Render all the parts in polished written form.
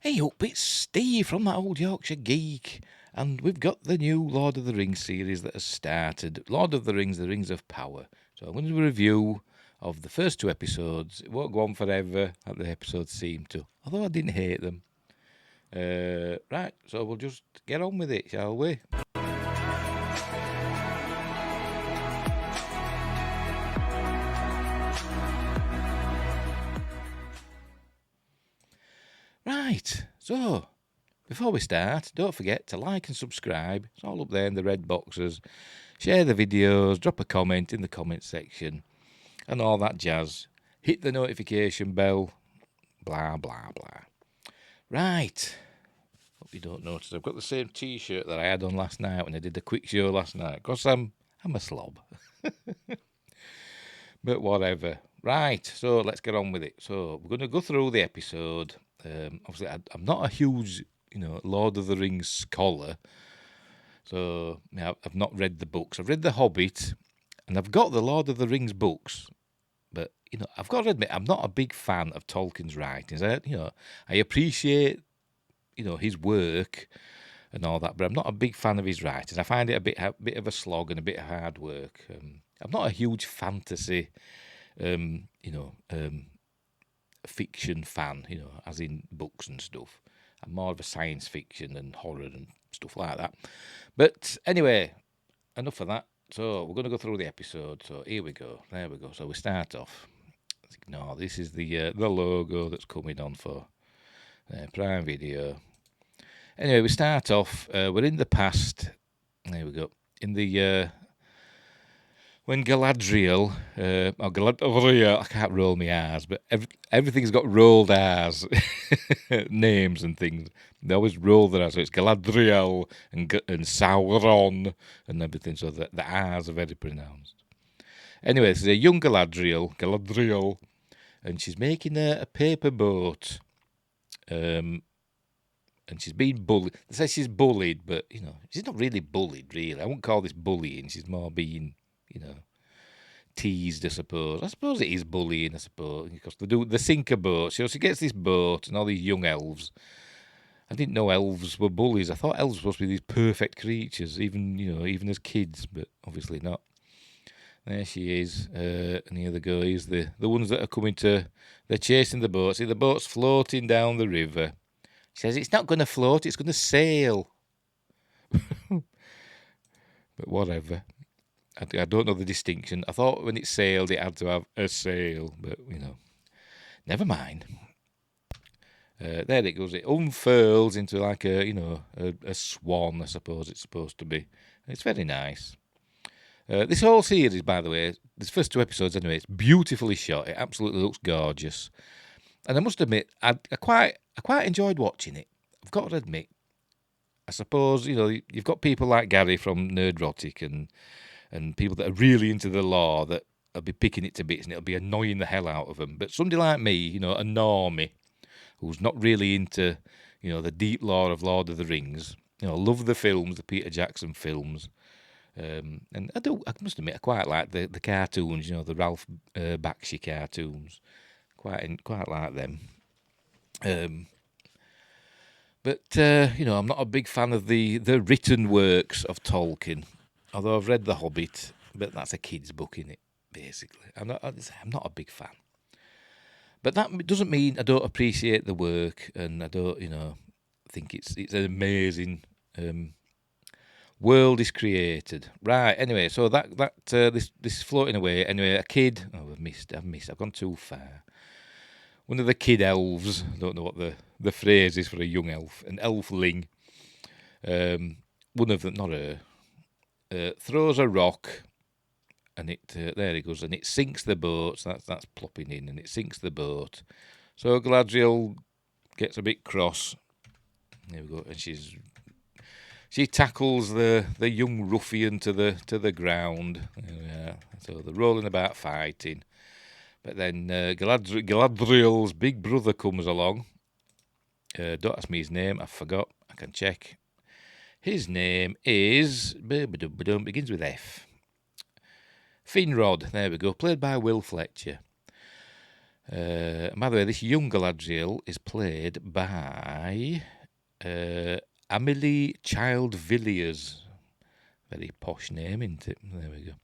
Hey up, it's Steve from that old Yorkshire geek, and we've got the new Lord of the Rings series that has started. Lord of the Rings of Power. So I'm going to do a review of the first two episodes. It won't go on forever, like the episodes seem to, although I didn't hate them. Right, so we'll just get on with it, shall we? Right, so before we start, don't forget to like and subscribe. It's all up there in the red boxes. Share the videos, drop a comment in the comment section, and all that jazz. Hit the notification bell, blah, blah, blah. Right. Hope you don't notice. I've got the same t-shirt that I had on last night when I did the quick show last night, because I'm a slob. But whatever. Right, so let's get on with it. So we're going to go through the episode. Obviously, I'm not a huge, Lord of the Rings scholar. So I've not read the books. I've read The Hobbit, and I've got the Lord of the Rings books. But I've got to admit, I'm not a big fan of Tolkien's writings. I appreciate his work and all that, but I'm not a big fan of his writings. I find it a bit of a slog and a bit of hard work. I'm not a huge fantasy, fiction fan. As in books and stuff. I'm more of a science fiction and horror and stuff like that. But anyway, enough of that. So we're going to go through the episode. So here we go. There we go. So we start off. No, this is the logo that's coming on for Prime Video. Anyway, we start off. We're in the past. There we go. In the when Galadriel, or Galadriel, I can't roll my R's, but everything's got rolled R's, names and things. They always roll their R's, so it's Galadriel and Sauron and everything, so the R's are very pronounced. Anyway, this is a young Galadriel, and she's making a paper boat, and she's being bullied. They say she's bullied, but she's not really bullied. Really, I wouldn't call this bullying. She's more being, teased. I suppose it is bullying. I suppose because they sink a boat. So she gets this boat, and all these young elves. I didn't know elves were bullies. I thought elves were supposed to be these perfect creatures, even as kids, but obviously not. There she is, and here they go. Here's the ones that are coming to. They're chasing the boat. See, the boat's floating down the river. She says it's not going to float; it's going to sail. But whatever. I don't know the distinction. I thought when it sailed, it had to have a sail, but never mind. There it goes. It unfurls into like a swan. I suppose it's supposed to be. It's very nice. This whole series, by the way, this first two episodes anyway, it's beautifully shot. It absolutely looks gorgeous. And I must admit, I quite enjoyed watching it. I've got to admit. I suppose, you've got people like Gary from Nerdrotic and people that are really into the lore that will be picking it to bits and it'll be annoying the hell out of them. But somebody like me, a normie, who's not really into, the deep lore of Lord of the Rings, love the films, the Peter Jackson films. And I must admit, I quite like the cartoons, the Ralph Bakshi cartoons. Quite like them. But I'm not a big fan of the written works of Tolkien. Although I've read The Hobbit, but that's a kid's book, in it. Basically, I'm not a big fan. But that doesn't mean I don't appreciate the work, and I don't, think it's an amazing world is created. Right. Anyway, so this is floating away. Anyway, a kid. Oh, I've missed. I've gone too far. One of the kid elves. I don't know what the phrase is for a young elf. An elfling. One of them, not her. Throws a rock, and there it goes, and it sinks the boat. So that's plopping in, and it sinks the boat. So Galadriel gets a bit cross. There we go, and she tackles the young ruffian to the ground. Yeah, so they're rolling about fighting, but then Galadriel's big brother comes along. Don't ask me his name. I forgot. I can check. His name is begins with F. Finrod, there we go, played by Will Fletcher. By the way, this young Galadriel is played by Amelie Child Villiers. Very posh name, isn't it? There we go.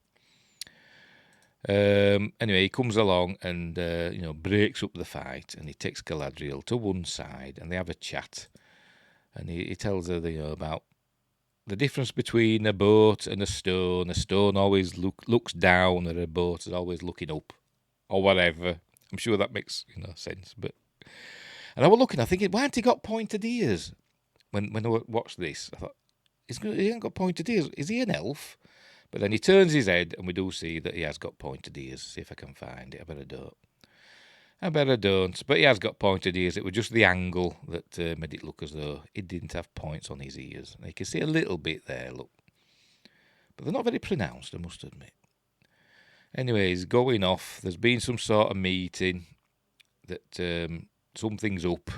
Anyway, he comes along and breaks up the fight, and he takes Galadriel to one side, and they have a chat, and he tells her about the difference between a boat and a stone. A stone always looks down, and a boat is always looking up, or whatever. I'm sure that makes sense. And I was looking, I thinking, why hasn't he got pointed ears? When I watched this, I thought, he ain't got pointed ears. Is he an elf? But then he turns his head, and we do see that he has got pointed ears. See if I can find it. I better don't. But he has got pointed ears. It was just the angle that made it look as though he didn't have points on his ears. And you can see a little bit there, look. But they're not very pronounced, I must admit. Anyway, he's going off. There's been some sort of meeting that something's up.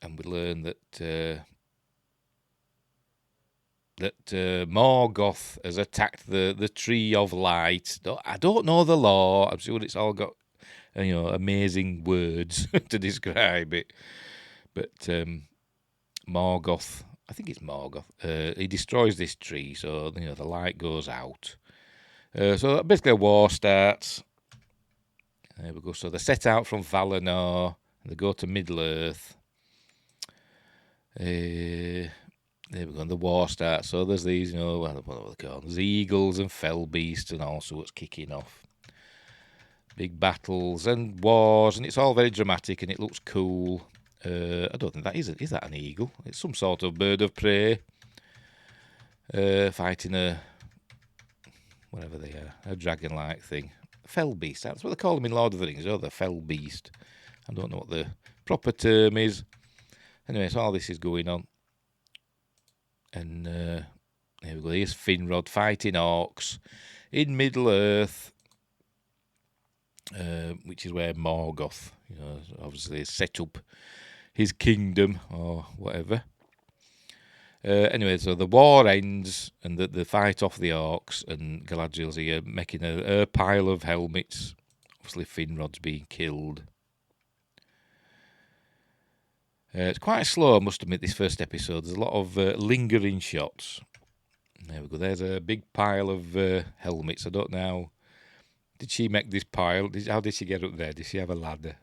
And we learn that Morgoth has attacked the Tree of Light. I don't know the lore. I'm sure it's all got amazing words to describe it. But Morgoth, I think it's Morgoth, he destroys this tree, so the light goes out. So basically a war starts. There we go. So they set out from Valinor, and they go to Middle-earth. There we go, and the war starts. So there's these, what are they called? There's eagles and fell beasts and all sorts kicking off. Big battles and wars, and it's all very dramatic, and it looks cool. I don't think that is that an eagle? It's some sort of bird of prey fighting whatever they are, a dragon-like thing. Fell beast, that's what they call them in Lord of the Rings, the fell beast. I don't know what the proper term is. Anyway, so all this is going on. And here we go, here's Finrod fighting orcs in Middle-earth, which is where Morgoth, obviously has set up his kingdom or whatever. Anyway, so the war ends and the fight off the orcs, and Galadriel's here making a pile of helmets. Obviously, Finrod's being killed. It's quite slow, I must admit, this first episode. There's a lot of lingering shots. There we go. There's a big pile of helmets. I don't know. Did she make this pile? How did she get up there? Did she have a ladder?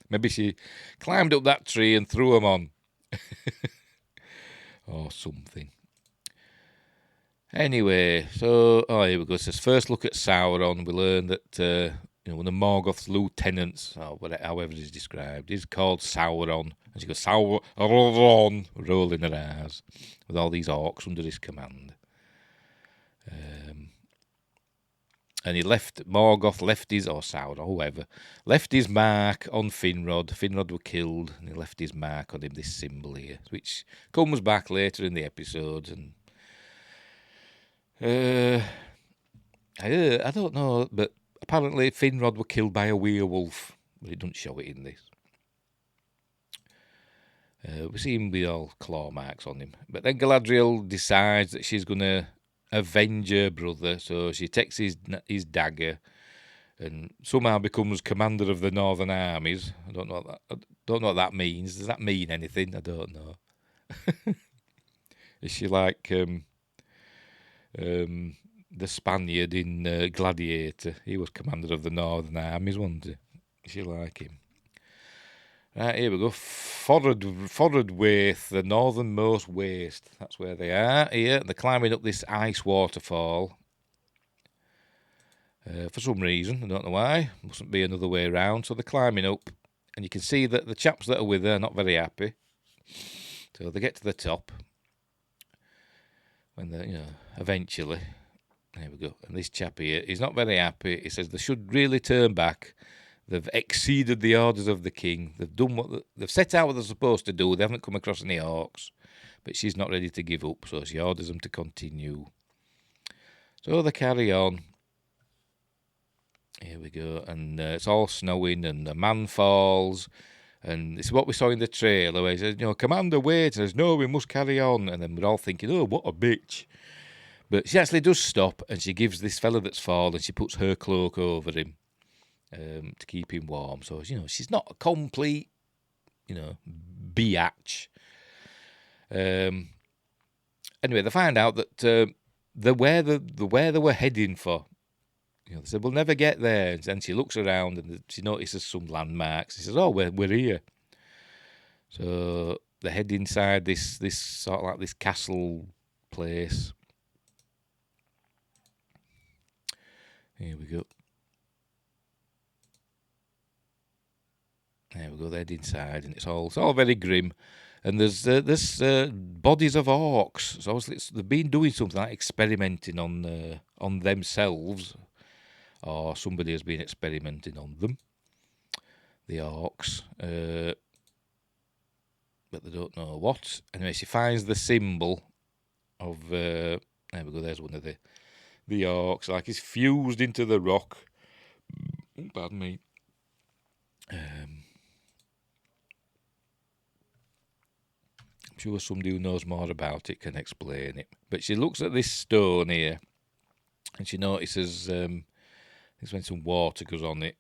Maybe she climbed up that tree and threw them on. Or something. Anyway, so here we go. It says first look at Sauron. We learn that one of Morgoth's lieutenants, or whatever, however it is described, is called Sauron. And she goes Sauron, rolling her R's, with all these orcs under his command. And Morgoth left his, or Sauron, or whoever, left his mark on Finrod. Finrod were killed, and he left his mark on him, this symbol here, which comes back later in the episode. And I don't know, but apparently Finrod were killed by a werewolf, but it doesn't show it in this. We see him with all claw marks on him. But then Galadriel decides that she's going to avenge her brother, so she takes his dagger and somehow becomes commander of the Northern armies. I don't know what that means. Does that mean anything? I don't know. Is she like the Spaniard in Gladiator? He was commander of the Northern armies, wasn't he? Is she like him? Right, here we go. Forward Waith, the northernmost waste. That's where they are here. They're climbing up this ice waterfall. For some reason, I don't know why. Mustn't be another way around. So they're climbing up, and you can see that the chaps that are with her are not very happy. So they get to the top. When they, eventually, there we go. And this chap here, he's not very happy. He says they should really turn back. They've exceeded the orders of the king. They've done they've set out what they're supposed to do. They haven't come across any orcs, but she's not ready to give up, so she orders them to continue. So they carry on. Here we go, and it's all snowing, and a man falls, and this is what we saw in the trailer, where he says, Commander, wait. He says, no, we must carry on, and then we're all thinking, oh, what a bitch. But she actually does stop, and she gives this fella that's fallen, she puts her cloak over him to keep him warm. So, she's not a complete, biatch. Anyway, they find out that where they were heading for. They said, we'll never get there. And she looks around and she notices some landmarks. She says, oh, we're here. So they head inside this sort of like this castle place. Here we go. There we go. They head inside, and it's all very grim. And there's bodies of orcs. So obviously they've been doing something like experimenting on themselves, or somebody has been experimenting on them. The orcs, but they don't know what. Anyway, she finds the symbol of. There we go. There's one of the orcs. Like it's fused into the rock. Pardon me. I'm sure somebody who knows more about it can explain it. But she looks at this stone here, and she notices it's when some water goes on it.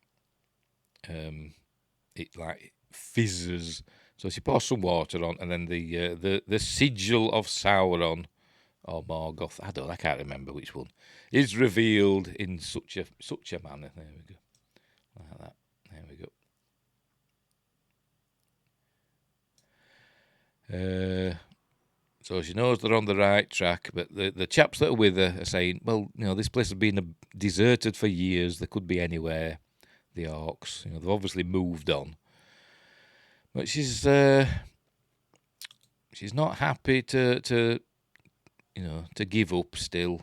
It like fizzes. So she pours some water on, and then the sigil of Sauron or Morgoth, I can't remember which one, is revealed in such a manner. There we go, like that. There we go. So she knows they're on the right track, but the chaps that are with her are saying, well, this place has been deserted for years. They could be anywhere. The orcs, they've obviously moved on. But she's not happy to give up still.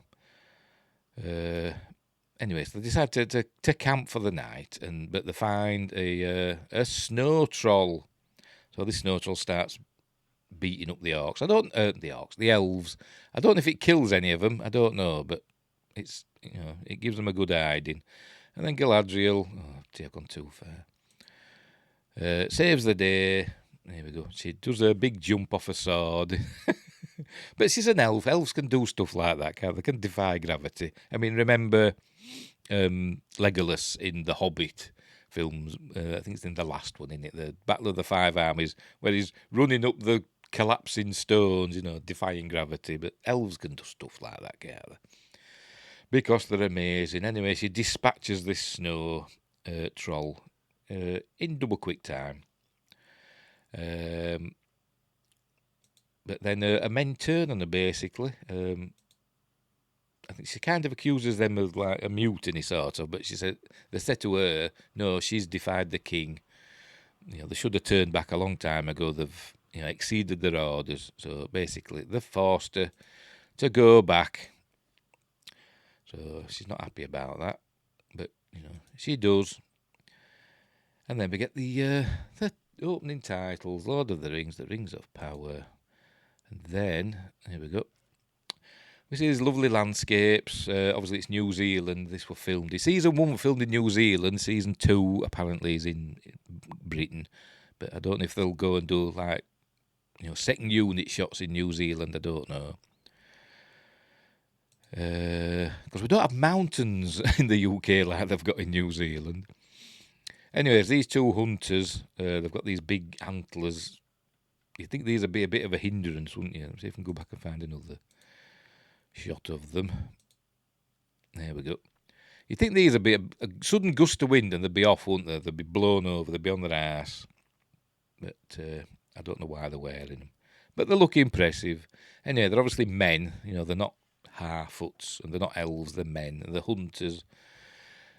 Anyway, so they decide to camp for the night, but they find a snow troll. So this snow troll starts beating up the orcs. The elves. I don't know if it kills any of them. I don't know, but it's it gives them a good hiding. And then Galadriel, I've gone too far. Saves the day. There we go. She does a big jump off a sword. But she's an elf. Elves can do stuff like that, can't they? They can defy gravity. I mean, remember Legolas in the Hobbit films? I think it's in the last one, isn't it? The Battle of the Five Armies, where he's running up the collapsing stones, defying gravity. But elves can do stuff like that, can't they? Because they're amazing. Anyway, she dispatches this snow troll in double quick time. But then a men turn on her, basically. I think she kind of accuses them of like a mutiny, sort of. But they said to her, no, she's defied the king. They should have turned back a long time ago. They've exceeded their orders. So basically, they've forced her to go back. So she's not happy about that. But, she does. And then we get the opening titles, Lord of the Rings, The Rings of Power. And then, here we go. We see these lovely landscapes. Obviously, it's New Zealand. This was filmed. Season 1 was filmed in New Zealand. Season 2, apparently, is in Britain. But I don't know if they'll go and do, like, second unit shots in New Zealand. I don't know. Because we don't have mountains in the UK like they've got in New Zealand. Anyways, these two hunters, they've got these big antlers. You'd think these would be a bit of a hindrance, wouldn't you? Let's see if I can go back and find another shot of them. There we go. You'd think these would be a sudden gust of wind and they'd be off, wouldn't they? They'd be blown over, they'd be on their arse. But I don't know why they're wearing them. But they look impressive. Anyway, they're obviously men. They're not Harfoots, and they're not elves, they're men, and they're hunters.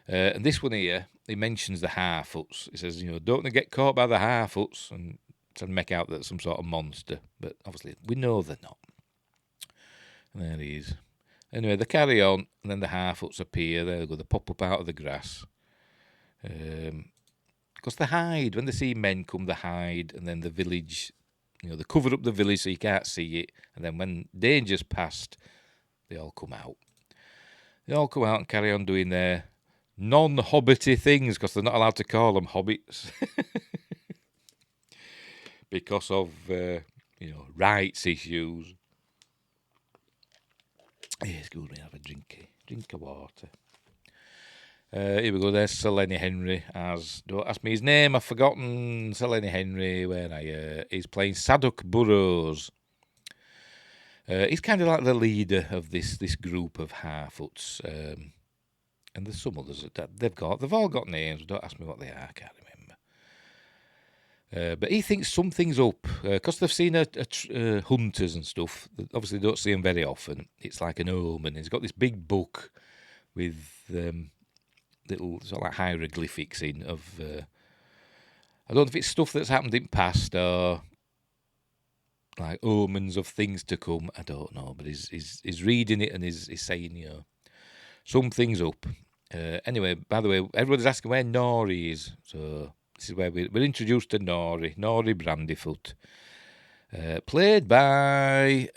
And this one here, he mentions the Harfoots. He says, don't they get caught by the Harfoots and to make out that it's some sort of monster. But obviously, we know they're not. And there he is. Anyway, they carry on, and then the Harfoots appear. There they go, they pop up out of the grass. Because they hide. When they see men come, they hide, and then the village, they cover up the village so you can't see it. And then when danger's past, they all come out. They all come out and carry on doing their non-hobbity things, because they're not allowed to call them hobbits. Because of, rights issues. Excuse me, have a drink of water. Here we go. There's Sir Lenny Henry as, don't ask me his name, I've forgotten. Sir Lenny Henry, where he's playing Sadok Burrows. He's kind of like the leader of this group of Harfoots, and there's some others that they've all got names. Don't ask me what they are, I can't remember. But he thinks something's up because they've seen hunters and stuff. Obviously, they don't see them very often. It's like an omen. He's got this big book with little sort of like hieroglyphics in of. I don't know if it's stuff that's happened in past or like omens of things to come. I don't know, but he's reading it and he's saying, something's up. Anyway, by the way, everybody's asking where Nori is, so this is where we're introduced to Nori Brandyfoot, played by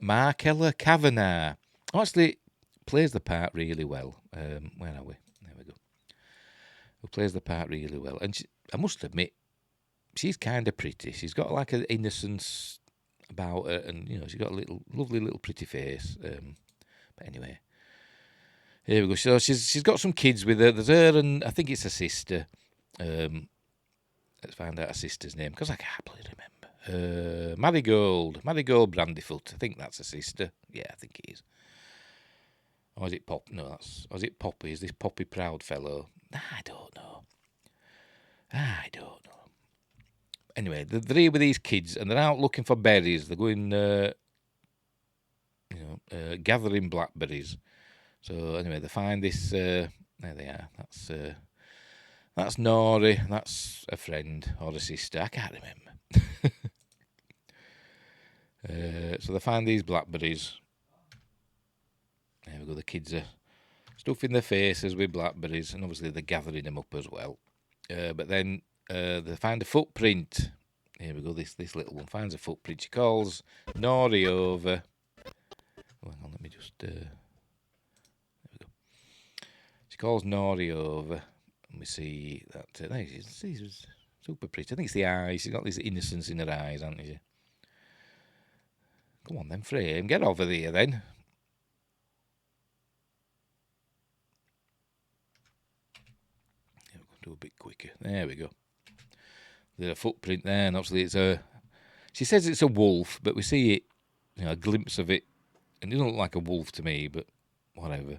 Markella Kavanagh. Actually, plays the part really well. Where are we? There we go. Who plays the part really well, and I must admit, she's kind of pretty. She's got like an innocence about her, and she's got a lovely little pretty face. But anyway, here we go. So she's got some kids with her. There's her and I think it's her sister. Let's find out her sister's name because I can't really remember. Marigold Brandyfoot. I think that's her sister. Yeah, I think it is. Or is it Pop? No, or is it Poppy? Is this Poppy Proudfellow? I don't know. Anyway, they're three with these kids, and they're out looking for berries. They're going, gathering blackberries. So anyway, they find this. There they are. That's Nori. That's a friend or a sister. I can't remember. So they find these blackberries. There we go. The kids are stuffing their faces with blackberries, and obviously they're gathering them up as well. But then they find a footprint. Here we go. This little one finds a footprint. She calls Nori over. Oh, hang on, let me just. There we go. She calls Nori over, and we see that. She's super pretty. I think it's the eyes. She's got this innocence in her eyes, hasn't she? Come on then, Frame. Get over there then. A bit quicker. There we go. There's a footprint there, and obviously it's she says it's a wolf, but we see it, a glimpse of it, and it doesn't look like a wolf to me, but whatever.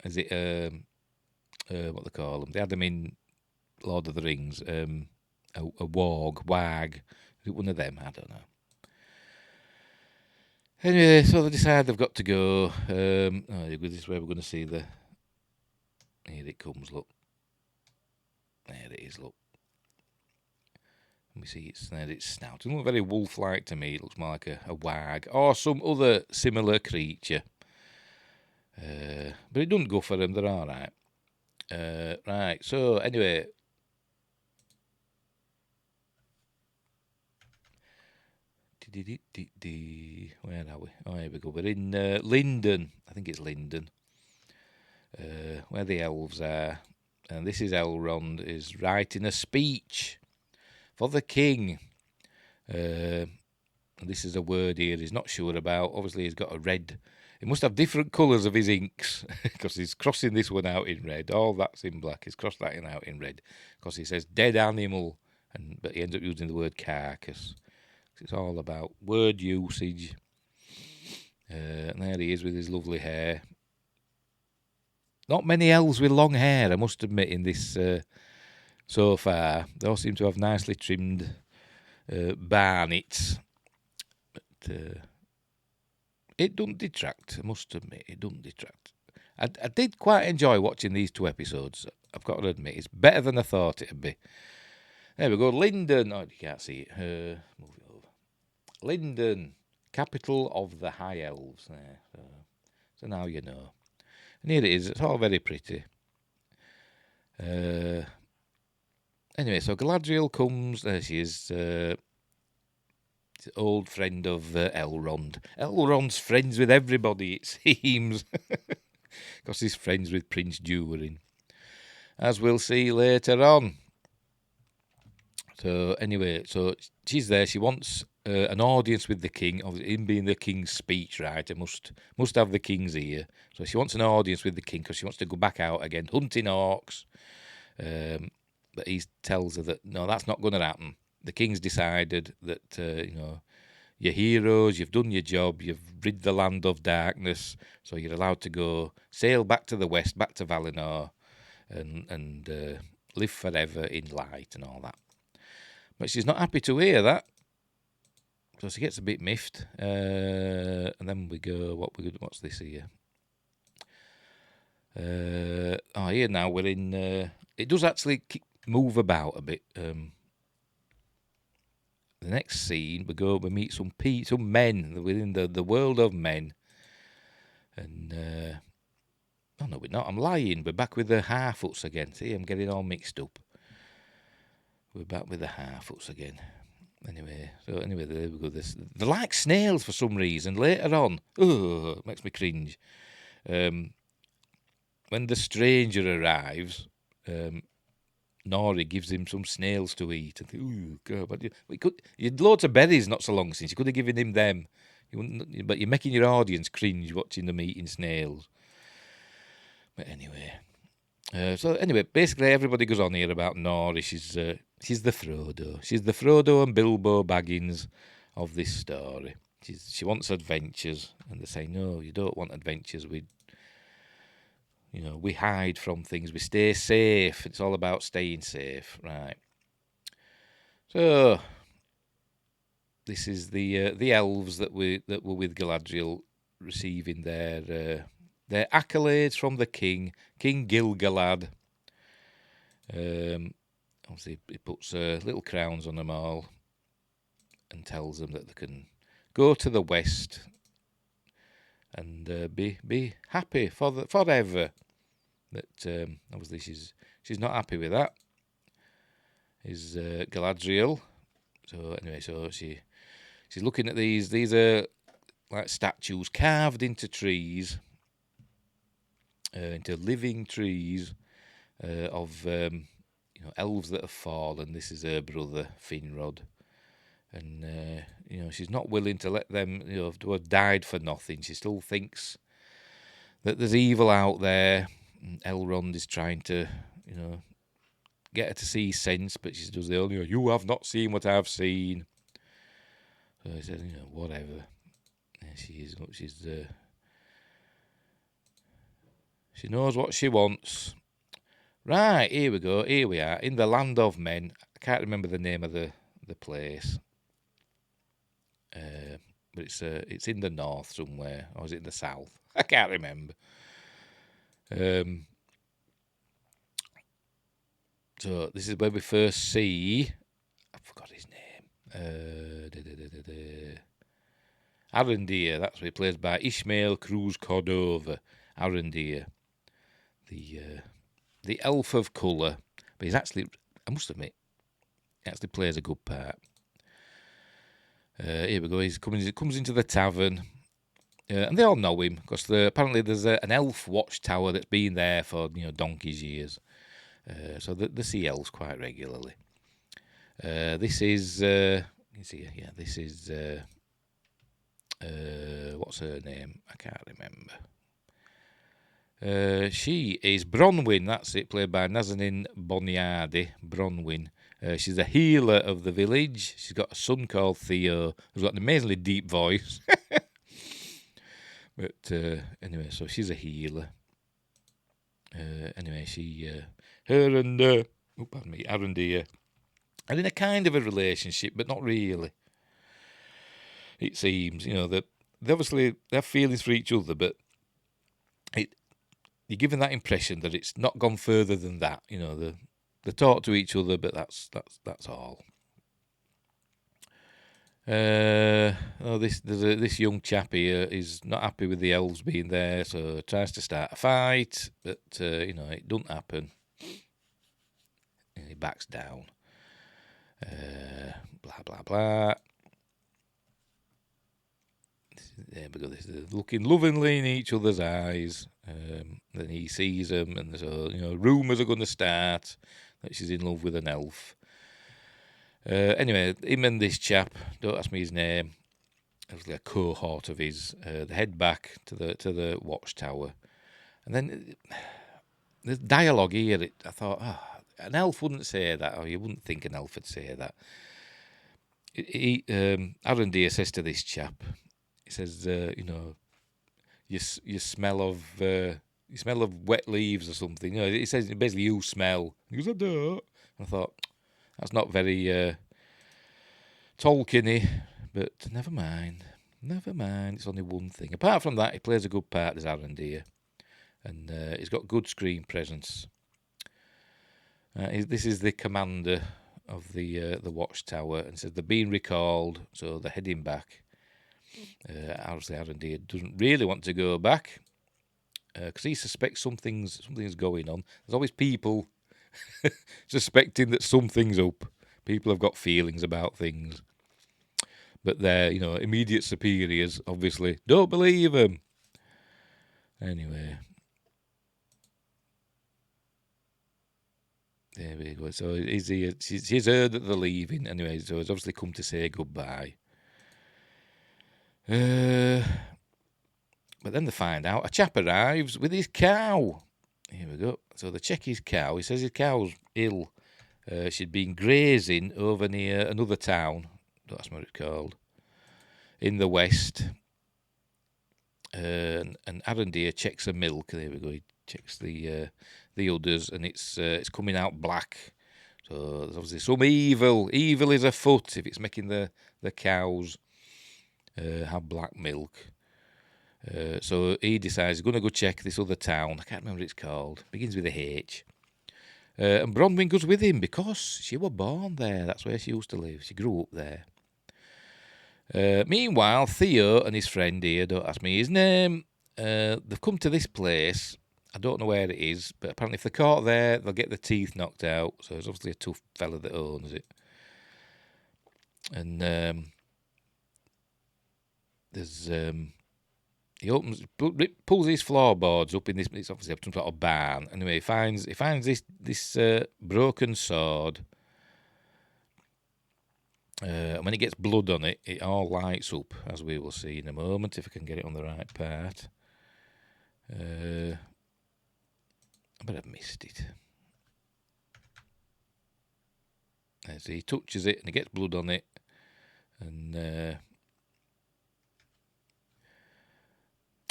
Is it what they call them? They had them in Lord of the Rings. A wag. Is it one of them? I don't know. Anyway, so they decide they've got to go. This is where we're going to see the. Here it comes. Look. There it is, look. Let me see its snout. It doesn't look very wolf-like to me. It looks more like a wag or some other similar creature. But it doesn't go for them. They're all right. Right, so anyway. Where are we? Oh, here we go. We're in Linden. I think it's Linden. Where the elves are. And this is Elrond is writing a speech for the king. And this is a word here he's not sure about. Obviously, he's got a red. He must have different colours of his inks because he's crossing this one out in red. All that's in black. He's crossed that out in red because he says dead animal, but he ends up using the word carcass. It's all about word usage. And there he is with his lovely hair. Not many elves with long hair, I must admit, in this so far. They all seem to have nicely trimmed barnets. But it doesn't detract, I must admit. It doesn't detract. I did quite enjoy watching these 2 episodes, I've got to admit. It's better than I thought it'd be. There we go, Linden. Oh, you can't see it. Move it over. Linden, capital of the High Elves. There. So now you know. And here it is. It's all very pretty. Anyway, so Galadriel comes. There she is. Old friend of Elrond. Elrond's friends with everybody, it seems. Because he's friends with Prince Durin. As we'll see later on. So anyway, so she's there. She wants an audience with the king. Obviously, him being the king's speechwriter, must have the king's ear. So she wants an audience with the king because she wants to go back out again hunting orcs. But he tells her that no, that's not going to happen. The king's decided that you're heroes, you've done your job, you've rid the land of darkness, so you're allowed to go sail back to the west, back to Valinor, and live forever in light and all that. But she's not happy to hear that, so she gets a bit miffed. And then we go, what's this here? Here now we're in. It does actually move about a bit. The next scene, we meet some men within the world of men. And, oh no, we're not, I'm lying. We're back with the Harfoots again. See, I'm getting all mixed up. We're back with the Harfoots again. Anyway, there we go. They're like snails for some reason. Later on, it makes me cringe. When the stranger arrives, Nori gives him some snails to eat. And ooh, God, but you had loads of berries not so long since. You could have given him them. But you're making your audience cringe watching them eating snails. But anyway. Basically everybody goes on here about Nori. She's the Frodo. She's the Frodo and Bilbo Baggins of this story. She wants adventures. And they say, no, you don't want adventures. We hide from things. We stay safe. It's all about staying safe, right? So this is the elves that were with Galadriel receiving their accolades from the king, King Gil-galad. Obviously, he puts little crowns on them all and tells them that they can go to the west and be happy forever. But obviously she's not happy with that. Is Galadriel. So anyway, she's looking at these. These are like statues carved into trees, into living trees of elves that have fallen. This is her brother Finrod. And she's not willing to let them to have died for nothing. She still thinks that there's evil out there. And Elrond is trying to get her to see sense, but she does the only you have not seen what I've seen. So he says, whatever. And she knows what she wants. Right, here we go. Here we are in the land of men. I can't remember the name of the place. But it's in the north somewhere, or is it in the south? I can't remember. So this is where we first see. I forgot his name. Arondir. That's what played by Ishmael Cruz Cordova. Arondir, the elf of colour. But he's actually, I must admit, he actually plays a good part. Here we go. He comes into the tavern, and they all know him because apparently there's an elf watchtower that's been there for donkey's years. So they see elves quite regularly. This is This is what's her name? I can't remember. She is Bronwyn. That's it, played by Nazanin Boniadi. Bronwyn. She's a healer of the village. She's got a son called Theo, who's got an amazingly deep voice. But anyway, so she's a healer. Anyway, her and Arondir are in a kind of a relationship, but not really. It seems, that they obviously have feelings for each other, but you're given that impression that it's not gone further than that. They talk to each other, but that's all. This young chap here is not happy with the elves being there, so tries to start a fight, but it doesn't happen. And he backs down. Blah blah blah. They're looking lovingly in each other's eyes. Then he sees them, and so rumours are going to start that she's in love with an elf. Anyway, him and this chap, don't ask me his name, obviously a cohort of his, they head back to the watchtower. And then the dialogue here, I thought, an elf wouldn't say that, or you wouldn't think an elf would say that. Arondir says to this chap, he says, you smell of wet leaves or something. He says basically you smell. He goes, I don't. And I thought, that's not very Tolkien-y, but never mind. It's only one thing. Apart from that, he plays a good part as Arondir, and he's got good screen presence. This is the commander of the watchtower, and says they're being recalled, so they're heading back. Obviously, Arondir doesn't really want to go back because he suspects something's going on. There's always people suspecting that something's up. People have got feelings about things, but their immediate superiors obviously don't believe them. Anyway, there we go. So she's heard that they're leaving anyway. So it's obviously come to say goodbye. But then they find out a chap arrives with his cow. Here we go. So they check his cow. He says his cow's ill. She'd been grazing over near another town. That's what it's called. In the west. And Arondir checks her milk. There we go. He checks the udders, and it's coming out black. So there's obviously some evil. Evil is afoot if it's making the cows have black milk. So he decides he's going to go check this other town. I can't remember what it's called. Begins with a H. And Bronwyn goes with him because she was born there. That's where she used to live. She grew up there. Meanwhile, Theo and his friend here, don't ask me his name, they've come to this place. I don't know where it is, but apparently if they're caught there, they'll get their teeth knocked out. So it's obviously a tough fella that owns it. And there's... he pulls his floorboards up in this. It's obviously some sort of barn. Anyway, he finds this broken sword, and when he gets blood on it, it all lights up, as we will see in a moment if I can get it on the right part. But I've missed it. So he touches it and he gets blood on it, and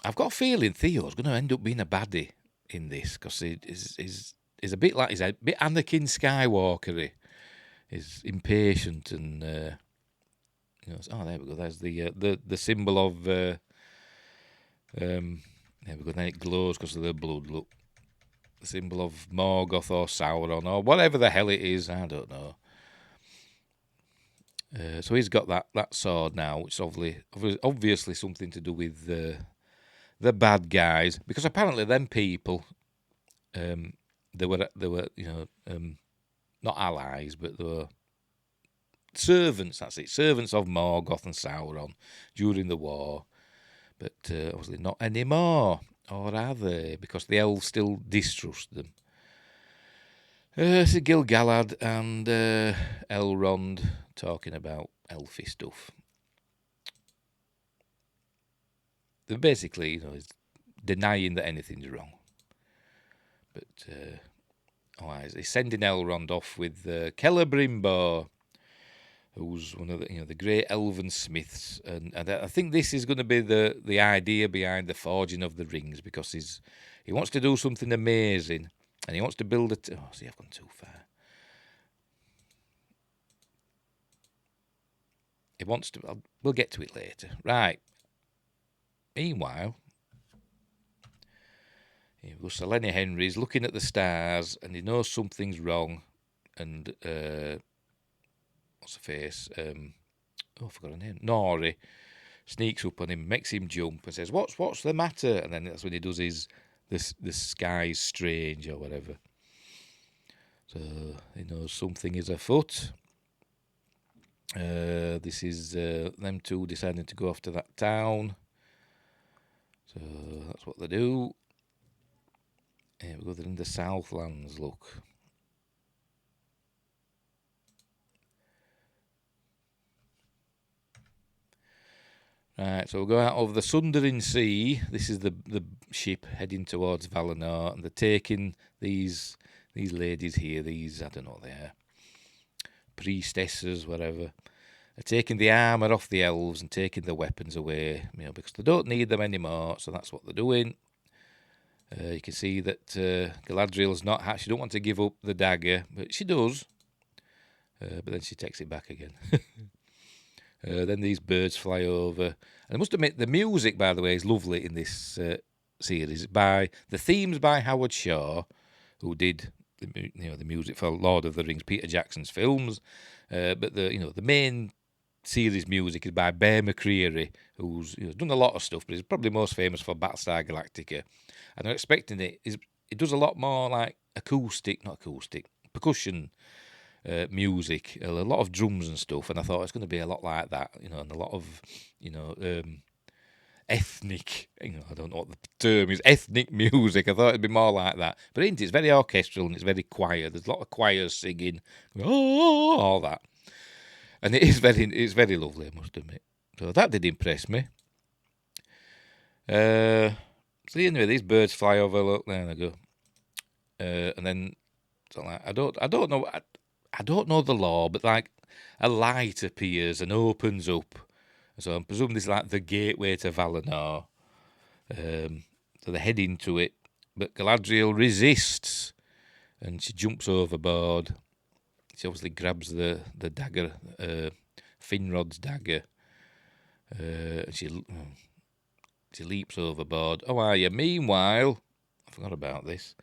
I've got a feeling Theo's going to end up being a baddie in this because he's a bit like he's a bit Anakin Skywalker-y. He's impatient and there we go. There's the symbol of there we go. Then it glows because of the blood. Look, the symbol of Morgoth or Sauron or whatever the hell it is. I don't know. So he's got that sword now, which is obviously something to do with the bad guys, because apparently them people, they were not allies, but they were servants. That's it, servants of Morgoth and Sauron during the war, but obviously not anymore, or are they? Because the elves still distrust them. So Gil-galad and Elrond talking about elfy stuff. They're basically, denying that anything's wrong. But he's sending Elrond off with Celebrimbor, who's one of the great elven smiths, and I think this is going to be the idea behind the forging of the rings, because he wants to do something amazing, and he wants to build I've gone too far. He wants to. We'll get to it later, right? Meanwhile, Lenny Henry's looking at the stars and he knows something's wrong. And what's her face? I forgot her name. Nori sneaks up on him, makes him jump, and says, "What's the matter?" And then that's when he does the sky's strange or whatever. So he knows something is afoot. This is them two deciding to go off to that town. So that's what they do. Here we go, they're in the Southlands, look. Right, so we'll go out of the Sundering Sea. This is the ship heading towards Valinor, and they're taking these ladies here. These, I don't know what they are, priestesses, whatever. They're taking the armour off the elves and taking the weapons away, because they don't need them anymore. So that's what they're doing. You can see that Galadriel's not. She don't want to give up the dagger, but she does. But then she takes it back again. Then these birds fly over. And I must admit, the music, by the way, is lovely in this series. The themes by Howard Shaw, who did the music for Lord of the Rings, Peter Jackson's films. But the main series music is by Bear McCreary, who's done a lot of stuff, but he's probably most famous for Battlestar Galactica. And I'm expecting it does a lot more like percussion music, a lot of drums and stuff, and I thought it's going to be a lot like that, and a lot of, ethnic, I don't know what the term is, ethnic music. I thought it'd be more like that, but it's very orchestral and it's very choir. There's a lot of choirs singing, all that, and it's very lovely, I must admit. So that did impress me. So anyway, these birds fly over. Look, there they go, and then I don't know. I don't know the law, but like a light appears and opens up. So I'm presuming this is like the gateway to Valinor. So they head into it, but Galadriel resists and she jumps overboard. She obviously grabs the dagger, Finrod's dagger. And she leaps overboard. Oh, are you? Meanwhile, I forgot about this.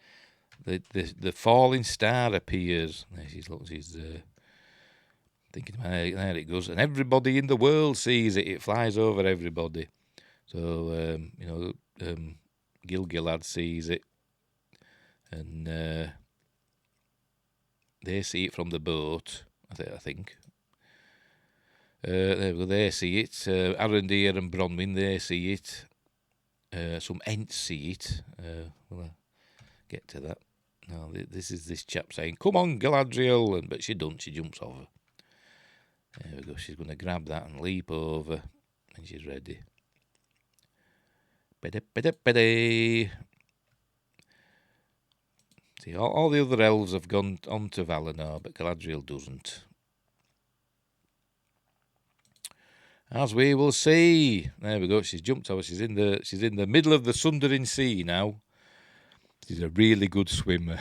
The falling star appears. She's thinking, there it goes, and everybody in the world sees it. It flies over everybody. So Gil-galad sees it, and they see it from the boat. I think. There we go. They see it. Arondir and Bronwyn, they see it. Some Ents see it. We'll get to that. No, this is this chap saying, "Come on, Galadriel," but she don't. She jumps over. There we go. She's going to grab that and leap over, and she's ready. See, all the other elves have gone on to Valinor, but Galadriel doesn't. As we will see. There we go. She's jumped over. She's in the middle of the Sundering Sea now. She's a really good swimmer.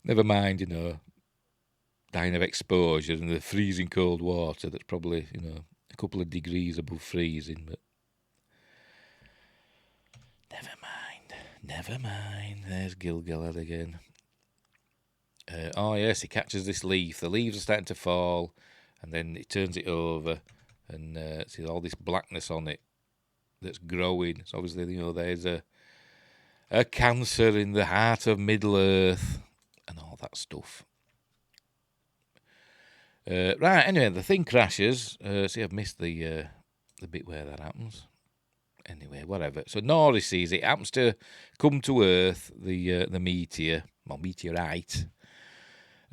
Never mind, dying of exposure in the freezing cold water that's probably, a couple of degrees above freezing, but never mind. There's Gil-galad again. Oh yes, he catches this leaf. The leaves are starting to fall, and then he turns it over, and see all this blackness on it that's growing. So obviously, there's a cancer in the heart of Middle-earth, and all that stuff. Right, anyway, the thing crashes. See, I've missed the bit where that happens. Anyway, whatever. So Nori sees it. Happens to come to Earth, the meteor, or meteorite,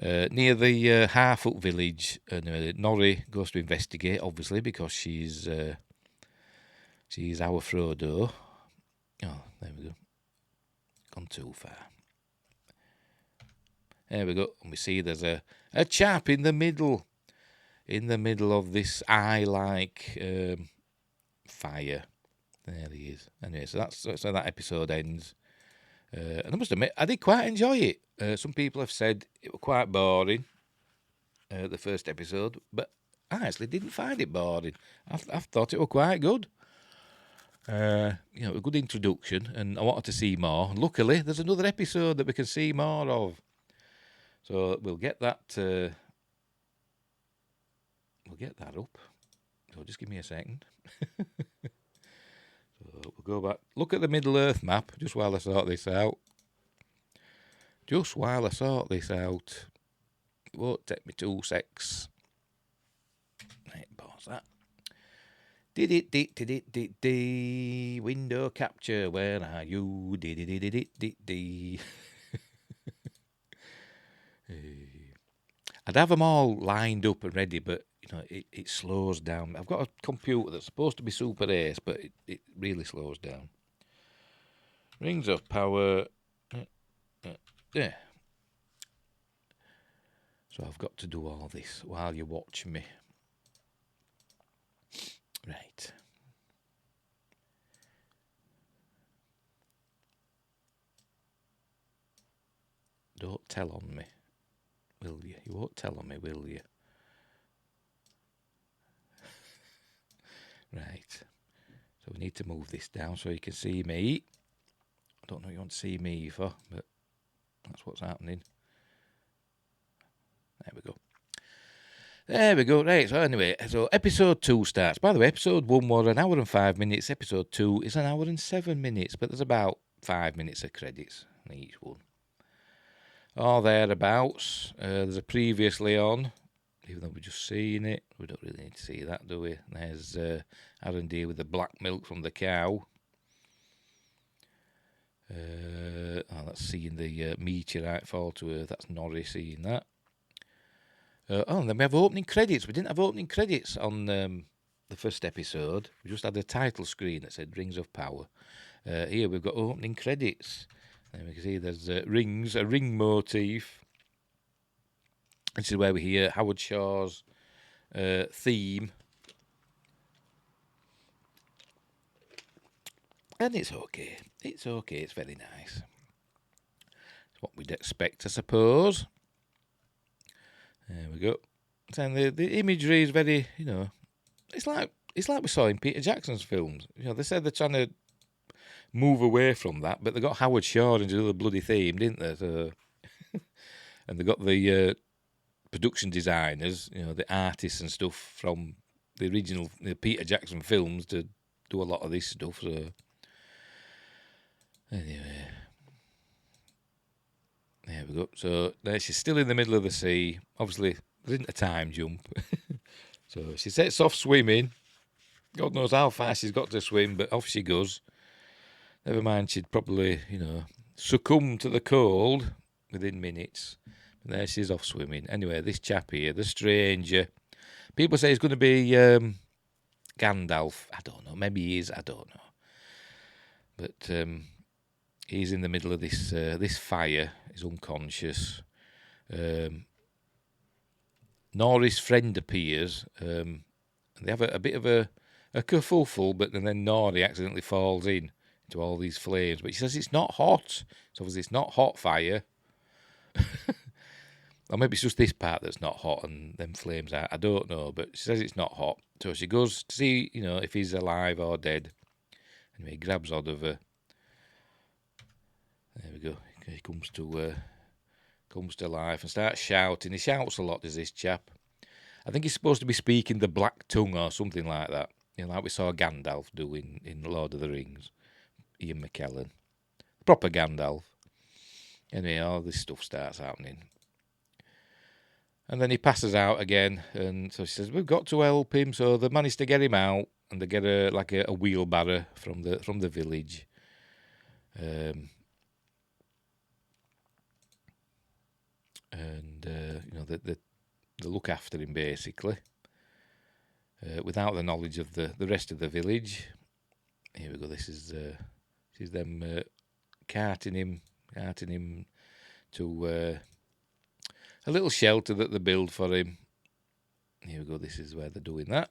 near the Harfoot village. And Nori goes to investigate, obviously, because she's our Frodo. Oh, there we go. Gone too far. There we go. And we see there's a chap in the middle of this eye-like fire. There he is. Anyway, so that episode ends. And I must admit, I did quite enjoy it. Some people have said it was quite boring, the first episode, but I actually didn't find it boring. I thought it was quite good. A good introduction, and I wanted to see more. Luckily, there's another episode that we can see more of. So we'll get that. We'll get that up. So just give me a second. So we'll go back. Look at the Middle Earth map just while I sort this out. It won't take me 2 secs. Right, pause that. Did it. Window capture, where are you? Did it. I'd have them all lined up and ready, but it slows down. I've got a computer that's supposed to be super ace, but it really slows down. Rings of Power. Yeah. So I've got to do all this while you watch me. Right. Don't tell on me, will you? You won't tell on me, will you? Right. So we need to move this down so you can see me. I don't know what you want to see me for, but that's what's happening. There we go. There we go. Right. So anyway, so episode 2 starts. By the way, episode 1 was an hour and 5 minutes. Episode 2 is an hour and 7 minutes, but there's about 5 minutes of credits in each one. Or thereabouts. There's a previously on, even though we've just seen it. We don't really need to see that, do we? There's R&D with the black milk from the cow. That's seeing the meteorite fall to Earth. That's Norrie seeing that. And then we have opening credits. We didn't have opening credits on the first episode. We just had a title screen that said Rings of Power. Here we've got opening credits. And we can see there's rings, a ring motif. This is where we hear Howard Shaw's theme. And it's okay. It's okay. It's very nice. It's what we'd expect, I suppose. There we go. And the imagery is very, it's like we saw in Peter Jackson's films. They said they're trying to move away from that, but they got Howard Shaw to do the bloody theme, didn't they? So, and they got the production designers, the artists and stuff from the original Peter Jackson films to do a lot of this stuff. So anyway, there we go. So there she's still in the middle of the sea. Obviously, there isn't a time jump. So she sets off swimming. God knows how fast she's got to swim, but off she goes. Never mind, she'd probably, succumb to the cold within minutes. And there she's off swimming. Anyway, this chap here, the stranger. People say he's going to be Gandalf. I don't know. Maybe he is. I don't know. But he's in the middle of this fire. He's unconscious. Norrie's friend appears. And they have a bit of a kerfuffle, but then Norrie accidentally falls in to all these flames. But she says it's not hot. So obviously it's not hot fire. Or maybe it's just this part that's not hot and them flames out. I don't know, but she says it's not hot. So she goes to see, if he's alive or dead. Anyway, he grabs hold of her. There we go. He comes to life and starts shouting. He shouts a lot, does this chap. I think he's supposed to be speaking the black tongue or something like that. Like we saw Gandalf do in Lord of the Rings. Ian McKellen. Proper Gandalf. Anyway, all this stuff starts happening. And then he passes out again, and so she says, we've got to help him. So they manage to get him out, and they get a wheelbarrow from the village. And they look after him basically, without the knowledge of the rest of the village. Here we go. This is them carting him to a little shelter that they build for him. Here we go. This is where they're doing that.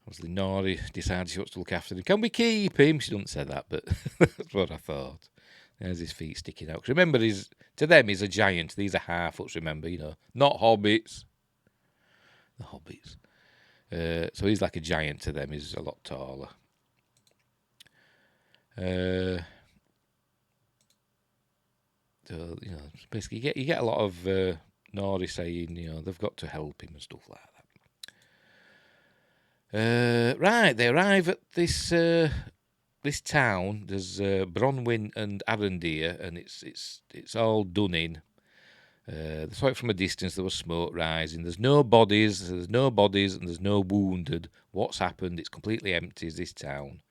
Obviously, Norrie decides she wants to look after him. Can we keep him? She doesn't say that, but that's what I thought. There's his feet sticking out. 'Cause remember, to them, he's a giant. These are half-foots, remember, not hobbits. The hobbits. So he's like a giant to them. He's a lot taller. So, basically you get a lot of Norrie saying, they've got to help him and stuff like that. Right, they arrive at this town. There's Bronwyn and Arendir, and it's all done in. They saw it from a distance. There was smoke rising. There's no bodies, and there's no wounded. What's happened? It's completely empty, is this town.